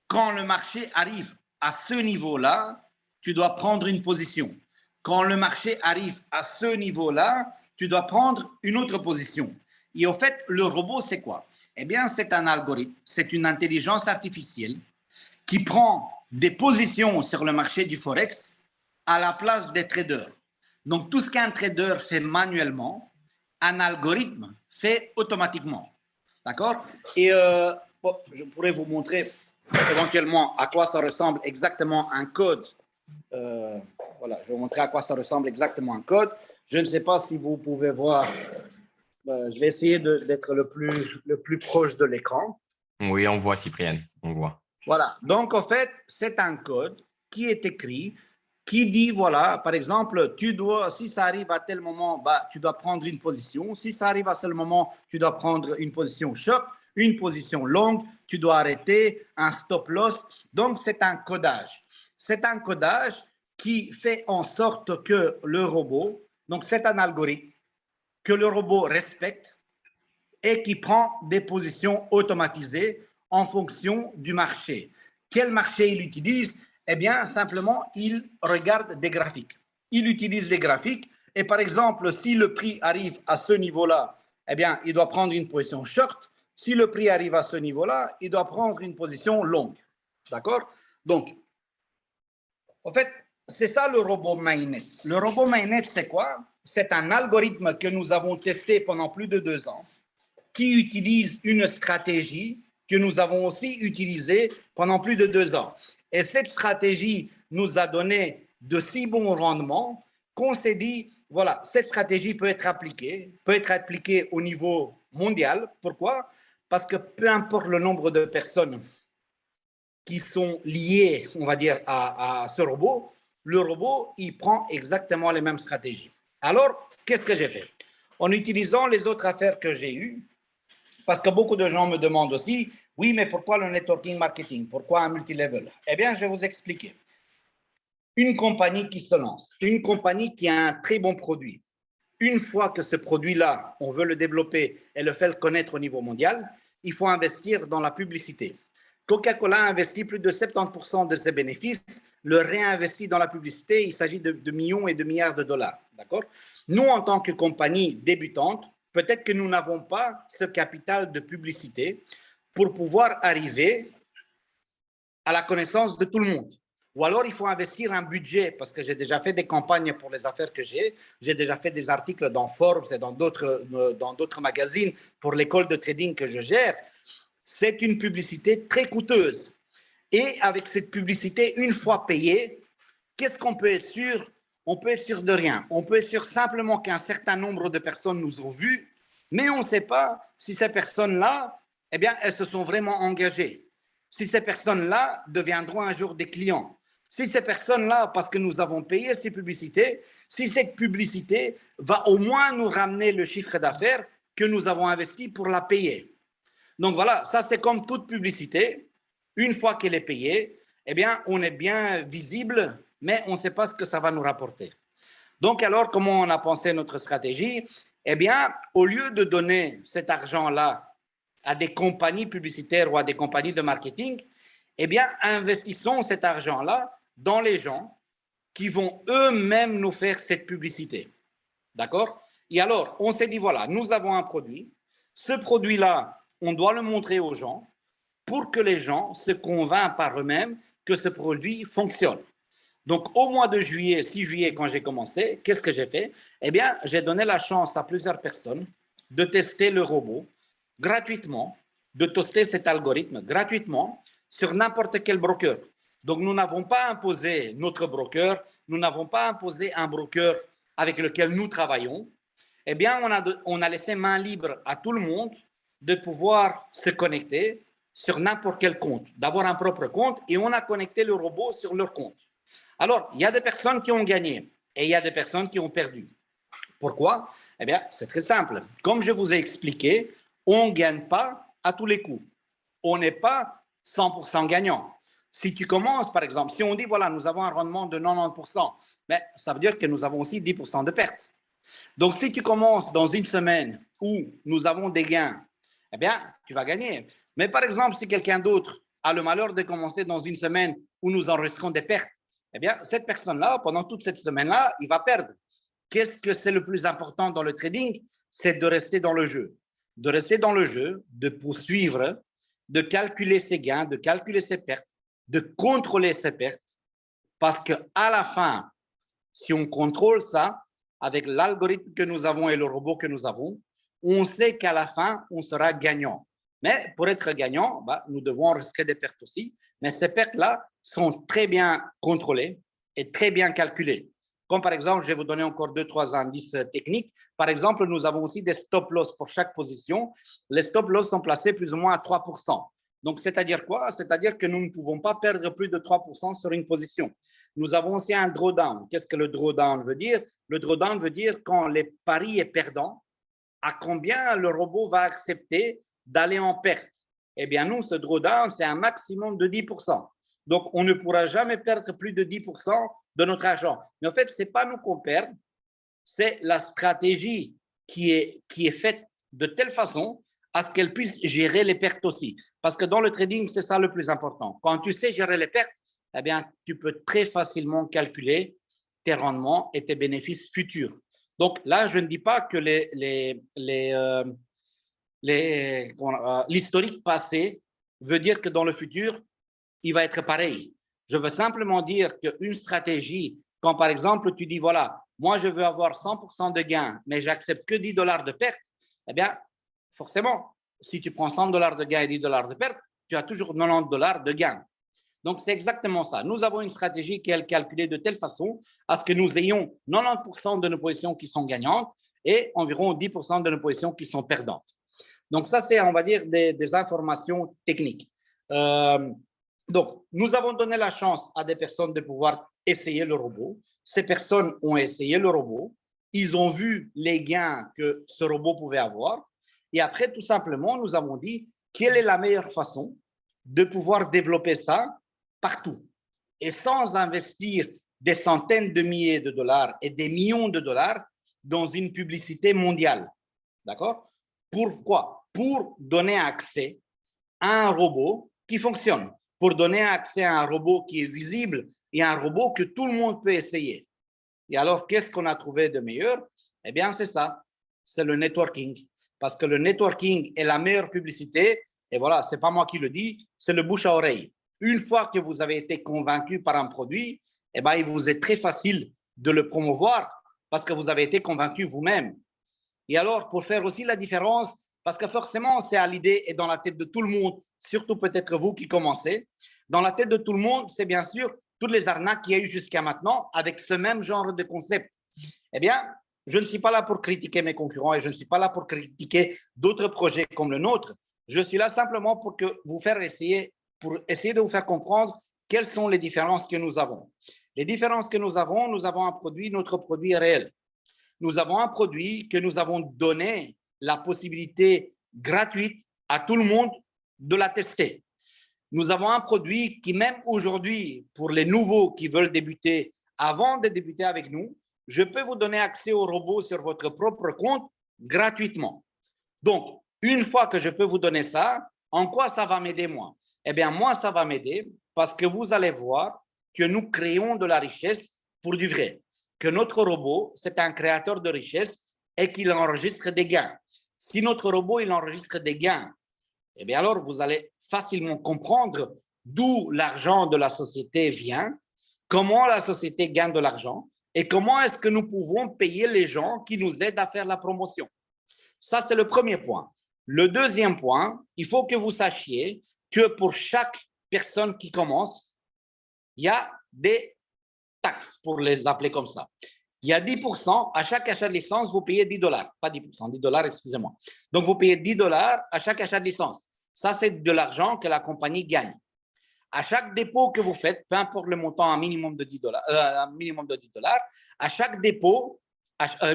quand le marché arrive à ce niveau-là, tu dois prendre une position. Quand le marché arrive à ce niveau-là, tu dois prendre une autre position. Et au fait, le robot, c'est quoi? Eh bien, c'est un algorithme, c'est une intelligence artificielle qui prend des positions sur le marché du Forex à la place des traders. Donc, tout ce qu'un trader fait manuellement, un algorithme fait automatiquement. D'accord? Et bon, je pourrais vous montrer éventuellement à quoi ça ressemble exactement un code. Voilà, je vais vous montrer à quoi ça ressemble exactement un code. Je ne sais pas si vous pouvez voir. Je vais essayer d'être le plus proche de l'écran. Oui, on voit, Cyprien, on voit. Voilà. Donc, en fait, c'est un code qui est écrit, qui dit, voilà, par exemple, si ça arrive à tel moment, bah, tu dois prendre une position. Si ça arrive à tel moment, tu dois prendre une position short, une position longue, tu dois arrêter, un stop loss. Donc, c'est un codage. C'est un codage qui fait en sorte que le robot, donc c'est un algorithme que le robot respecte et qui prend des positions automatisées en fonction du marché. Quel marché il utilise? Eh bien, simplement, il regarde des graphiques. Il utilise des graphiques et par exemple, si le prix arrive à ce niveau-là, eh bien, il doit prendre une position short. Si le prix arrive à ce niveau-là, il doit prendre une position longue. D'accord? Donc, en fait, c'est ça le robot Mainnet. Le robot Mainnet, c'est quoi? C'est un algorithme que nous avons testé pendant plus de 2 ans qui utilise une stratégie que nous avons aussi utilisée pendant plus de 2 ans. Et cette stratégie nous a donné de si bons rendements qu'on s'est dit, voilà, cette stratégie peut être appliquée au niveau mondial. Pourquoi? Parce que peu importe le nombre de personnes qui sont liées, on va dire, à ce robot, le robot, il prend exactement les mêmes stratégies. Alors, qu'est-ce que j'ai fait? En utilisant les autres affaires que j'ai eues, parce que beaucoup de gens me demandent aussi, oui, mais pourquoi le networking marketing? Pourquoi un multilevel? Eh bien, je vais vous expliquer. Une compagnie qui se lance, une compagnie qui a un très bon produit, une fois que ce produit-là, on veut le développer et le faire connaître au niveau mondial, il faut investir dans la publicité. Coca-Cola investit plus de 70% de ses bénéfices, le réinvestit dans la publicité, il s'agit de millions et de milliards de dollars. D'accord? Nous, en tant que compagnie débutante, peut-être que nous n'avons pas ce capital de publicité pour pouvoir arriver à la connaissance de tout le monde. Ou alors, il faut investir un budget, parce que j'ai déjà fait des campagnes pour les affaires que j'ai déjà fait des articles dans Forbes et dans d'autres magazines pour l'école de trading que je gère. C'est une publicité très coûteuse. Et avec cette publicité, une fois payée, qu'est-ce qu'on peut être sûr? On peut être sûr de rien. On peut être sûr simplement qu'un certain nombre de personnes nous ont vus, mais on ne sait pas si ces personnes-là, eh bien, elles se sont vraiment engagées. Si ces personnes-là deviendront un jour des clients. Si ces personnes-là, parce que nous avons payé ces publicités, si cette publicité va au moins nous ramener le chiffre d'affaires que nous avons investi pour la payer. Donc voilà, ça c'est comme toute publicité. Une fois qu'elle est payée, eh bien, on est bien visible, mais on ne sait pas ce que ça va nous rapporter. Donc alors, comment on a pensé notre stratégie? Eh bien, au lieu de donner cet argent-là à des compagnies publicitaires ou à des compagnies de marketing, eh bien, investissons cet argent-là dans les gens qui vont eux-mêmes nous faire cette publicité. D'accord? Et alors, on s'est dit, voilà, nous avons un produit. Ce produit-là, on doit le montrer aux gens pour que les gens se convainquent par eux-mêmes que ce produit fonctionne. Donc, au mois de juillet, 6 juillet, quand j'ai commencé, qu'est-ce que j'ai fait? Eh bien, j'ai donné la chance à plusieurs personnes de tester le robot gratuitement, de tester cet algorithme gratuitement sur n'importe quel broker. Donc, nous n'avons pas imposé notre broker, nous n'avons pas imposé un broker avec lequel nous travaillons. Eh bien, on a laissé main libre à tout le monde de pouvoir se connecter sur n'importe quel compte, d'avoir un propre compte, et on a connecté le robot sur leur compte. Alors, il y a des personnes qui ont gagné et il y a des personnes qui ont perdu. Pourquoi? Eh bien, c'est très simple. Comme je vous ai expliqué, on ne gagne pas à tous les coups. On n'est pas 100% gagnant. Si tu commences, par exemple, si on dit, voilà, nous avons un rendement de 90%, mais ça veut dire que nous avons aussi 10% de pertes. Donc, si tu commences dans une semaine où nous avons des gains, eh bien, tu vas gagner. Mais par exemple, si quelqu'un d'autre a le malheur de commencer dans une semaine où nous enregistrons des pertes, eh bien, cette personne-là, pendant toute cette semaine-là, il va perdre. Qu'est-ce que c'est le plus important dans le trading? C'est de rester dans le jeu. De rester dans le jeu, de poursuivre, de calculer ses gains, de calculer ses pertes, de contrôler ces pertes parce qu'à la fin, si on contrôle ça avec l'algorithme que nous avons et le robot que nous avons, on sait qu'à la fin, on sera gagnant. Mais pour être gagnant, nous devons enregistrer des pertes aussi. Mais ces pertes-là sont très bien contrôlées et très bien calculées. Comme par exemple, je vais vous donner encore 2-3 indices techniques. Par exemple, nous avons aussi des stop-loss pour chaque position. Les stop-loss sont placés plus ou moins à 3%. Donc, c'est-à-dire quoi? C'est-à-dire que nous ne pouvons pas perdre plus de 3% sur une position. Nous avons aussi un drawdown. Qu'est-ce que le drawdown veut dire? Le drawdown veut dire quand le pari est perdant, à combien le robot va accepter d'aller en perte. Eh bien, nous, ce drawdown, c'est un maximum de 10%. Donc, on ne pourra jamais perdre plus de 10% de notre argent. Mais en fait, ce n'est pas nous qu'on perd, c'est la stratégie qui est faite de telle façon à ce qu'elle puisse gérer les pertes aussi. Parce que dans le trading, c'est ça le plus important. Quand tu sais gérer les pertes, eh bien, tu peux très facilement calculer tes rendements et tes bénéfices futurs. Donc là, je ne dis pas que l'historique passé veut dire que dans le futur, il va être pareil. Je veux simplement dire qu'une stratégie, quand par exemple tu dis, voilà, moi je veux avoir 100% de gain, mais j'accepte que $10 de perte, eh bien, forcément, si tu prends $100 de gain et $10 de perte, tu as toujours $90 de gain. Donc, c'est exactement ça. Nous avons une stratégie qui est calculée de telle façon à ce que nous ayons 90% de nos positions qui sont gagnantes et environ 10% de nos positions qui sont perdantes. Donc, ça, c'est, on va dire, des informations techniques. Donc, nous avons donné la chance à des personnes de pouvoir essayer le robot. Ces personnes ont essayé le robot. Ils ont vu les gains que ce robot pouvait avoir. Et après, tout simplement, nous avons dit quelle est la meilleure façon de pouvoir développer ça partout et sans investir des centaines de milliers de dollars et des millions de dollars dans une publicité mondiale. D'accord? Pourquoi? Pour donner accès à un robot qui fonctionne, pour donner accès à un robot qui est visible et un robot que tout le monde peut essayer. Et alors, qu'est-ce qu'on a trouvé de meilleur? Eh bien, c'est ça, c'est le networking. Parce que le networking est la meilleure publicité. Et voilà, ce n'est pas moi qui le dis, c'est le bouche à oreille. Une fois que vous avez été convaincu par un produit, eh bien, il vous est très facile de le promouvoir parce que vous avez été convaincu vous-même. Et alors, pour faire aussi la différence, parce que forcément, c'est à l'idée et dans la tête de tout le monde, surtout peut-être vous qui commencez, dans la tête de tout le monde, c'est bien sûr toutes les arnaques qu'il y a eu jusqu'à maintenant avec ce même genre de concept. Eh bien, je ne suis pas là pour critiquer mes concurrents et je ne suis pas là pour critiquer d'autres projets comme le nôtre. Je suis là simplement pour essayer de vous faire comprendre quelles sont les différences que nous avons. Les différences que nous avons un produit, notre produit est réel. Nous avons un produit que nous avons donné la possibilité gratuite à tout le monde de la tester. Nous avons un produit qui, même aujourd'hui, pour les nouveaux qui veulent débuter, avant de débuter avec nous, je peux vous donner accès au robot sur votre propre compte gratuitement. Donc, une fois que je peux vous donner ça, en quoi ça va m'aider moi? Eh bien, moi, ça va m'aider parce que vous allez voir que nous créons de la richesse pour du vrai. Que notre robot, c'est un créateur de richesse et qu'il enregistre des gains. Si notre robot, il enregistre des gains, eh bien alors, vous allez facilement comprendre d'où l'argent de la société vient, comment la société gagne de l'argent et comment est-ce que nous pouvons payer les gens qui nous aident à faire la promotion. Ça, c'est le premier point. Le deuxième point, il faut que vous sachiez que pour chaque personne qui commence, il y a des taxes, pour les appeler comme ça. Il y a 10%, à chaque achat de licence, vous payez $10. Pas 10%, $10, excusez-moi. Donc, vous payez $10 à chaque achat de licence. Ça, c'est de l'argent que la compagnie gagne. À chaque dépôt que vous faites, peu importe le montant, un minimum de $10, à chaque dépôt,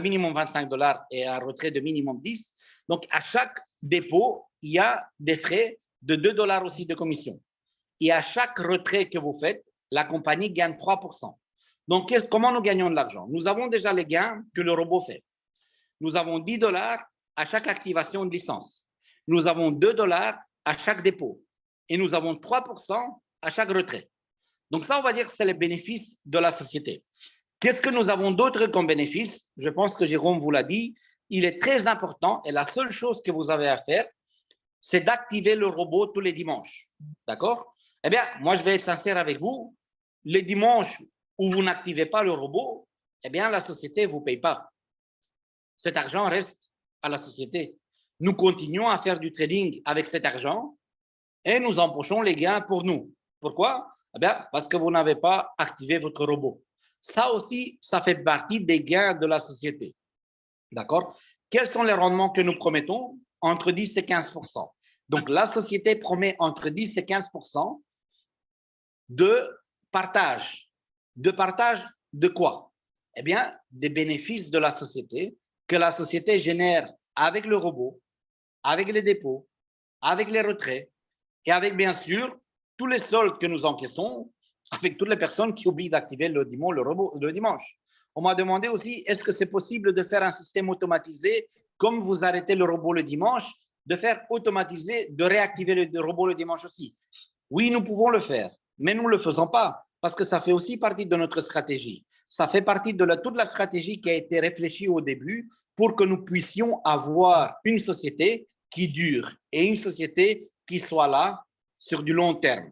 minimum $25 et un retrait de minimum 10. Donc, à chaque dépôt, il y a des frais de $2 aussi de commission. Et à chaque retrait que vous faites, la compagnie gagne 3%. Donc, comment nous gagnons de l'argent? Nous avons déjà les gains que le robot fait. Nous avons $10 à chaque activation de licence. Nous avons $2 à chaque dépôt. Et nous avons 3% à chaque retrait. Donc, ça, on va dire que c'est les bénéfices de la société. Qu'est-ce que nous avons d'autre comme bénéfice? Je pense que Jérôme vous l'a dit. Il est très important et la seule chose que vous avez à faire, c'est d'activer le robot tous les dimanches. D'accord? Eh bien, moi, je vais être sincère avec vous. Les dimanches où vous n'activez pas le robot, eh bien, la société ne vous paye pas. Cet argent reste à la société. Nous continuons à faire du trading avec cet argent et nous empochons les gains pour nous. Pourquoi? Eh bien, parce que vous n'avez pas activé votre robot. Ça aussi, ça fait partie des gains de la société. D'accord? Quels sont les rendements que nous promettons? Entre 10 et 15%. Donc, la société promet entre 10 et 15% de partage. De partage de quoi? Eh bien, des bénéfices de la société que la société génère avec le robot, avec les dépôts, avec les retraits et avec, bien sûr, tous les soldes que nous encaissons avec toutes les personnes qui oublient d'activer le robot le dimanche. On m'a demandé aussi, est-ce que c'est possible de faire un système automatisé, comme vous arrêtez le robot le dimanche, de faire automatiser, de réactiver le robot le dimanche aussi? Oui, nous pouvons le faire, mais nous ne le faisons pas parce que ça fait aussi partie de notre stratégie. Ça fait partie de toute la stratégie qui a été réfléchie au début pour que nous puissions avoir une société qui dure et une société qui soit là sur du long terme.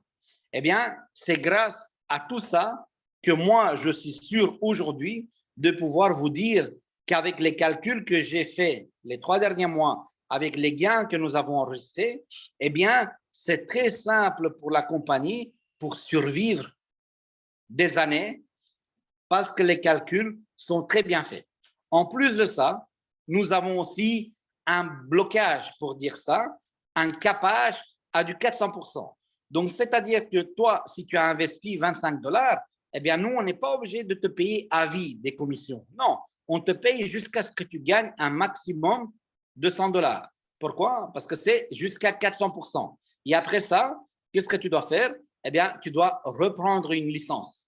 Eh bien, c'est grâce à tout ça que moi, je suis sûr aujourd'hui de pouvoir vous dire qu'avec les calculs que j'ai faits les 3 derniers mois, avec les gains que nous avons enregistrés, eh bien, c'est très simple pour la compagnie pour survivre des années parce que les calculs sont très bien faits. En plus de ça, nous avons aussi un blocage, pour dire ça, un capage à du 400%. Donc, c'est-à-dire que toi, si tu as investi 25 $, eh bien, nous, on n'est pas obligé de te payer à vie des commissions. Non, on te paye jusqu'à ce que tu gagnes un maximum de 100 $. Pourquoi? Parce que c'est jusqu'à 400%. Et après ça, qu'est-ce que tu dois faire? Eh bien, tu dois reprendre une licence.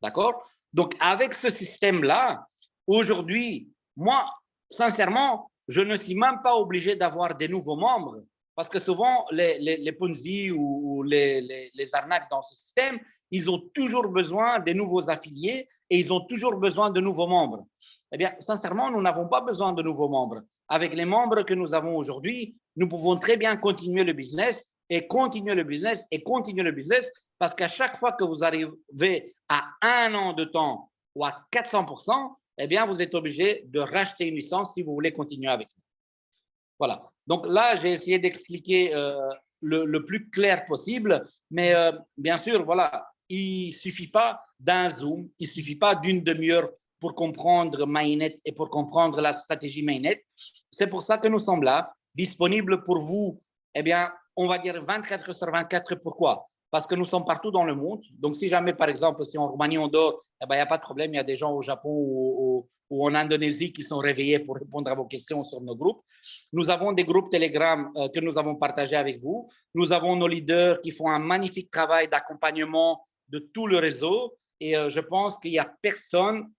D'accord? Donc, avec ce système-là, aujourd'hui, moi, sincèrement, je ne suis même pas obligé d'avoir des nouveaux membres parce que souvent, les Ponzi ou les arnaques dans ce système, ils ont toujours besoin des nouveaux affiliés et ils ont toujours besoin de nouveaux membres. Eh bien, sincèrement, nous n'avons pas besoin de nouveaux membres. Avec les membres que nous avons aujourd'hui, nous pouvons très bien continuer le business et continuer le business et continuer le business parce qu'à chaque fois que vous arrivez à 1 an de temps ou à 400%, eh bien, vous êtes obligé de racheter une licence si vous voulez continuer avec nous. Voilà. Donc là, j'ai essayé d'expliquer le plus clair possible, mais bien sûr, voilà, il ne suffit pas d'un Zoom, il ne suffit pas d'une demi-heure pour comprendre Mainnet et pour comprendre la stratégie Mainnet. C'est pour ça que nous sommes là, disponibles pour vous, eh bien, on va dire 24 sur 24. Pourquoi? Parce que nous sommes partout dans le monde. Donc, si jamais, par exemple, si en Roumanie, on dort, eh bien, il n'y a pas de problème. Il y a des gens au Japon ou en Indonésie qui sont réveillés pour répondre à vos questions sur nos groupes. Nous avons des groupes Telegram que nous avons partagés avec vous. Nous avons nos leaders qui font un magnifique travail d'accompagnement de tout le réseau. Et je pense qu'il n'y a personne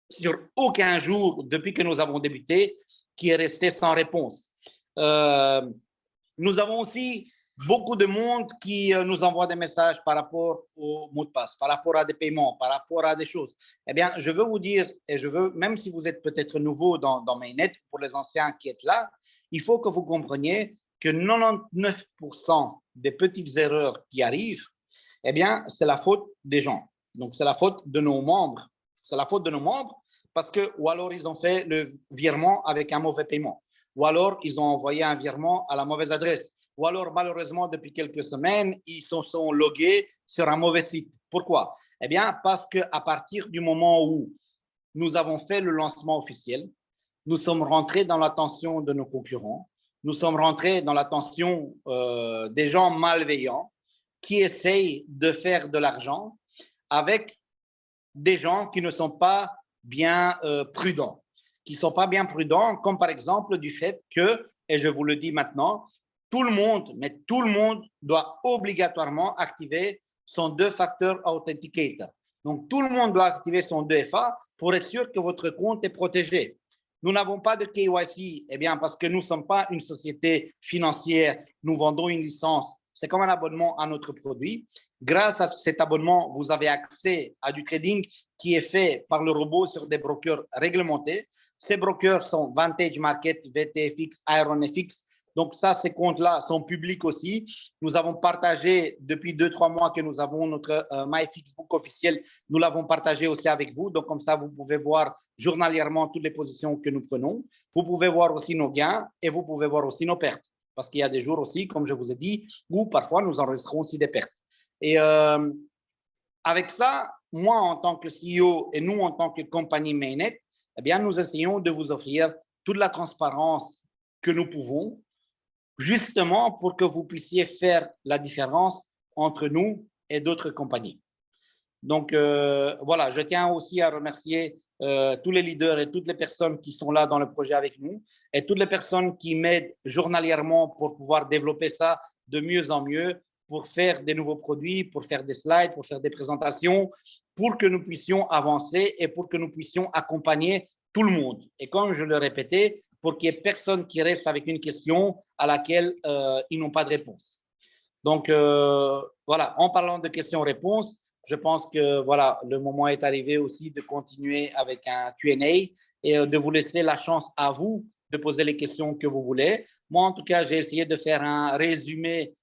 sur aucun jour depuis que nous avons débuté qui est resté sans réponse. Nous avons aussi beaucoup de monde qui nous envoie des messages par rapport au mot de passe, par rapport à des paiements, par rapport à des choses. Eh bien, je veux vous dire, et je veux, même si vous êtes peut-être nouveau dans Mainnet, pour les anciens qui êtes là, il faut que vous compreniez que 99% des petites erreurs qui arrivent, eh bien, c'est la faute des gens. Donc, c'est la faute de nos membres. C'est la faute de nos membres parce que, ou alors ils ont fait le virement avec un mauvais paiement, ou alors ils ont envoyé un virement à la mauvaise adresse, ou alors malheureusement depuis quelques semaines, ils se sont logués sur un mauvais site. Pourquoi? Eh bien, parce qu'à partir du moment où nous avons fait le lancement officiel, nous sommes rentrés dans l'attention de nos concurrents, nous sommes rentrés dans l'attention des gens malveillants qui essayent de faire de l'argent avec des gens qui ne sont pas bien prudents, qui ne sont pas bien prudents, comme par exemple du fait que, et je vous le dis maintenant, tout le monde, mais tout le monde doit obligatoirement activer son 2-factor authenticator. Donc, tout le monde doit activer son 2FA pour être sûr que votre compte est protégé. Nous n'avons pas de KYC, eh bien, parce que nous ne sommes pas une société financière, nous vendons une licence. C'est comme un abonnement à notre produit. Grâce à cet abonnement, vous avez accès à du trading qui est fait par le robot sur des brokers réglementés. Ces brokers sont Vantage Market, VTFX, IronFX. Donc ça, ces comptes-là sont publics aussi. Nous avons partagé depuis 2-3 mois que nous avons notre MyFixBook officiel. Nous l'avons partagé aussi avec vous. Donc comme ça, vous pouvez voir journalièrement toutes les positions que nous prenons. Vous pouvez voir aussi nos gains et vous pouvez voir aussi nos pertes. Parce qu'il y a des jours aussi, comme je vous ai dit, où parfois nous enregistrons aussi des pertes. Et avec ça, moi en tant que CEO et nous en tant que compagnie Mainnet, eh bien, nous essayons de vous offrir toute la transparence que nous pouvons, justement pour que vous puissiez faire la différence entre nous et d'autres compagnies. Donc, voilà, je tiens aussi à remercier tous les leaders et toutes les personnes qui sont là dans le projet avec nous et toutes les personnes qui m'aident journalièrement pour pouvoir développer ça de mieux en mieux, pour faire des nouveaux produits, pour faire des slides, pour faire des présentations, pour que nous puissions avancer et pour que nous puissions accompagner tout le monde. Et comme je le répétais, pour qu'il n'y ait personne qui reste avec une question à laquelle ils n'ont pas de réponse. Donc, voilà, en parlant de questions-réponses, je pense que voilà, le moment est arrivé aussi de continuer avec un Q&A et de vous laisser la chance à vous de poser les questions que vous voulez. Moi, en tout cas, j'ai essayé de faire un résumé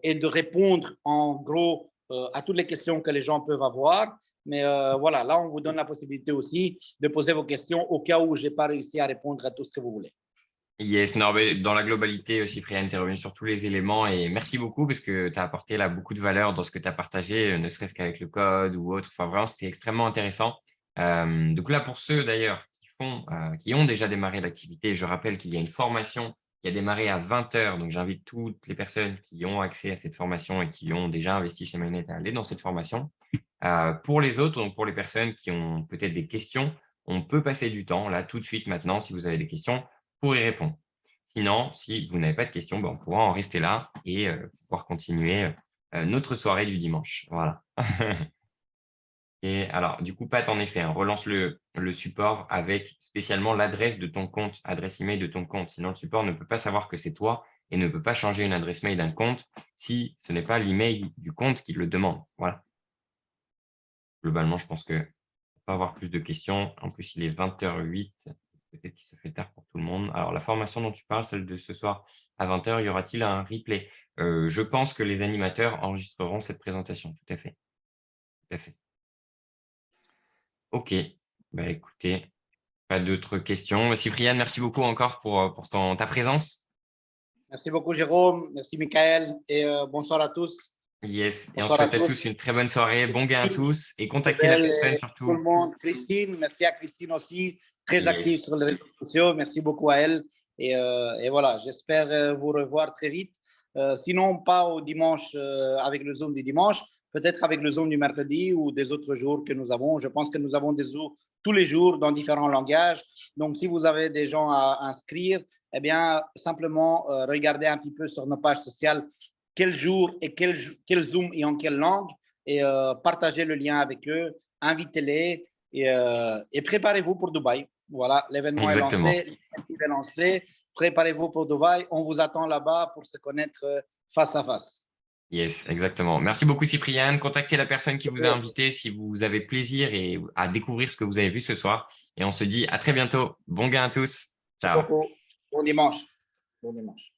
et de répondre en gros à toutes les questions que les gens peuvent avoir. Mais voilà, là, on vous donne la possibilité aussi de poser vos questions au cas où je n'ai pas réussi à répondre à tout ce que vous voulez. Yes, non, mais dans la globalité, Cyprien, tu es revenu sur tous les éléments et merci beaucoup parce que tu as apporté là beaucoup de valeur dans ce que tu as partagé, ne serait-ce qu'avec le code ou autre. Enfin, vraiment, c'était extrêmement intéressant. Donc là, pour ceux d'ailleurs qui ont déjà démarré l'activité, je rappelle qu'il y a une formation qui a démarré à 20 h. Donc, j'invite toutes les personnes qui ont accès à cette formation et qui ont déjà investi chez Mainnet à aller dans cette formation. Pour les autres, donc pour les personnes qui ont peut-être des questions, on peut passer du temps là tout de suite maintenant si vous avez des questions pour y répondre. Sinon, si vous n'avez pas de questions, on pourra en rester là et pouvoir continuer notre soirée du dimanche. Voilà. Et alors, du coup, Pat, en effet, relance le support avec spécialement l'adresse de ton compte, adresse email de ton compte. Sinon, le support ne peut pas savoir que c'est toi et ne peut pas changer une adresse mail d'un compte si ce n'est pas l'email du compte qui le demande. Voilà. Globalement, je pense que va pas avoir plus de questions. En plus, il est 20h08. Peut-être qu'il se fait tard pour tout le monde. Alors, la formation dont tu parles, celle de ce soir à 20 h, y aura-t-il un replay? Je pense que les animateurs enregistreront cette présentation. Tout à fait. Tout à fait. OK. Bah, écoutez, pas d'autres questions. Cyprien, merci beaucoup encore pour ta présence. Merci beaucoup, Jérôme. Merci, Michael. Et bonsoir à tous. Yes. Et on se souhaite à tous une très bonne soirée. Bon gain à tous. Et contactez la personne surtout. Tout le monde. Christine, merci à Christine aussi, très active sur les réseaux sociaux. Merci beaucoup à elle. Et voilà, j'espère vous revoir très vite. Sinon, pas au dimanche avec le Zoom du dimanche, peut-être avec le Zoom du mercredi ou des autres jours que nous avons. Je pense que nous avons des Zooms tous les jours dans différents langages. Donc, si vous avez des gens à inscrire, eh bien, simplement regardez un petit peu sur nos pages sociales quel jour et quel Zoom et en quelle langue et partagez le lien avec eux, invitez-les et préparez-vous pour Dubaï. Voilà, l'événement est lancé, préparez-vous pour Dubaï, on vous attend là-bas pour se connaître face à face. Yes, exactement. Merci beaucoup, Cyprien. Contactez la personne qui vous a invité si vous avez plaisir à découvrir ce que vous avez vu ce soir. Et on se dit à très bientôt. Bon gain à tous. Ciao. Bon dimanche. Bon dimanche.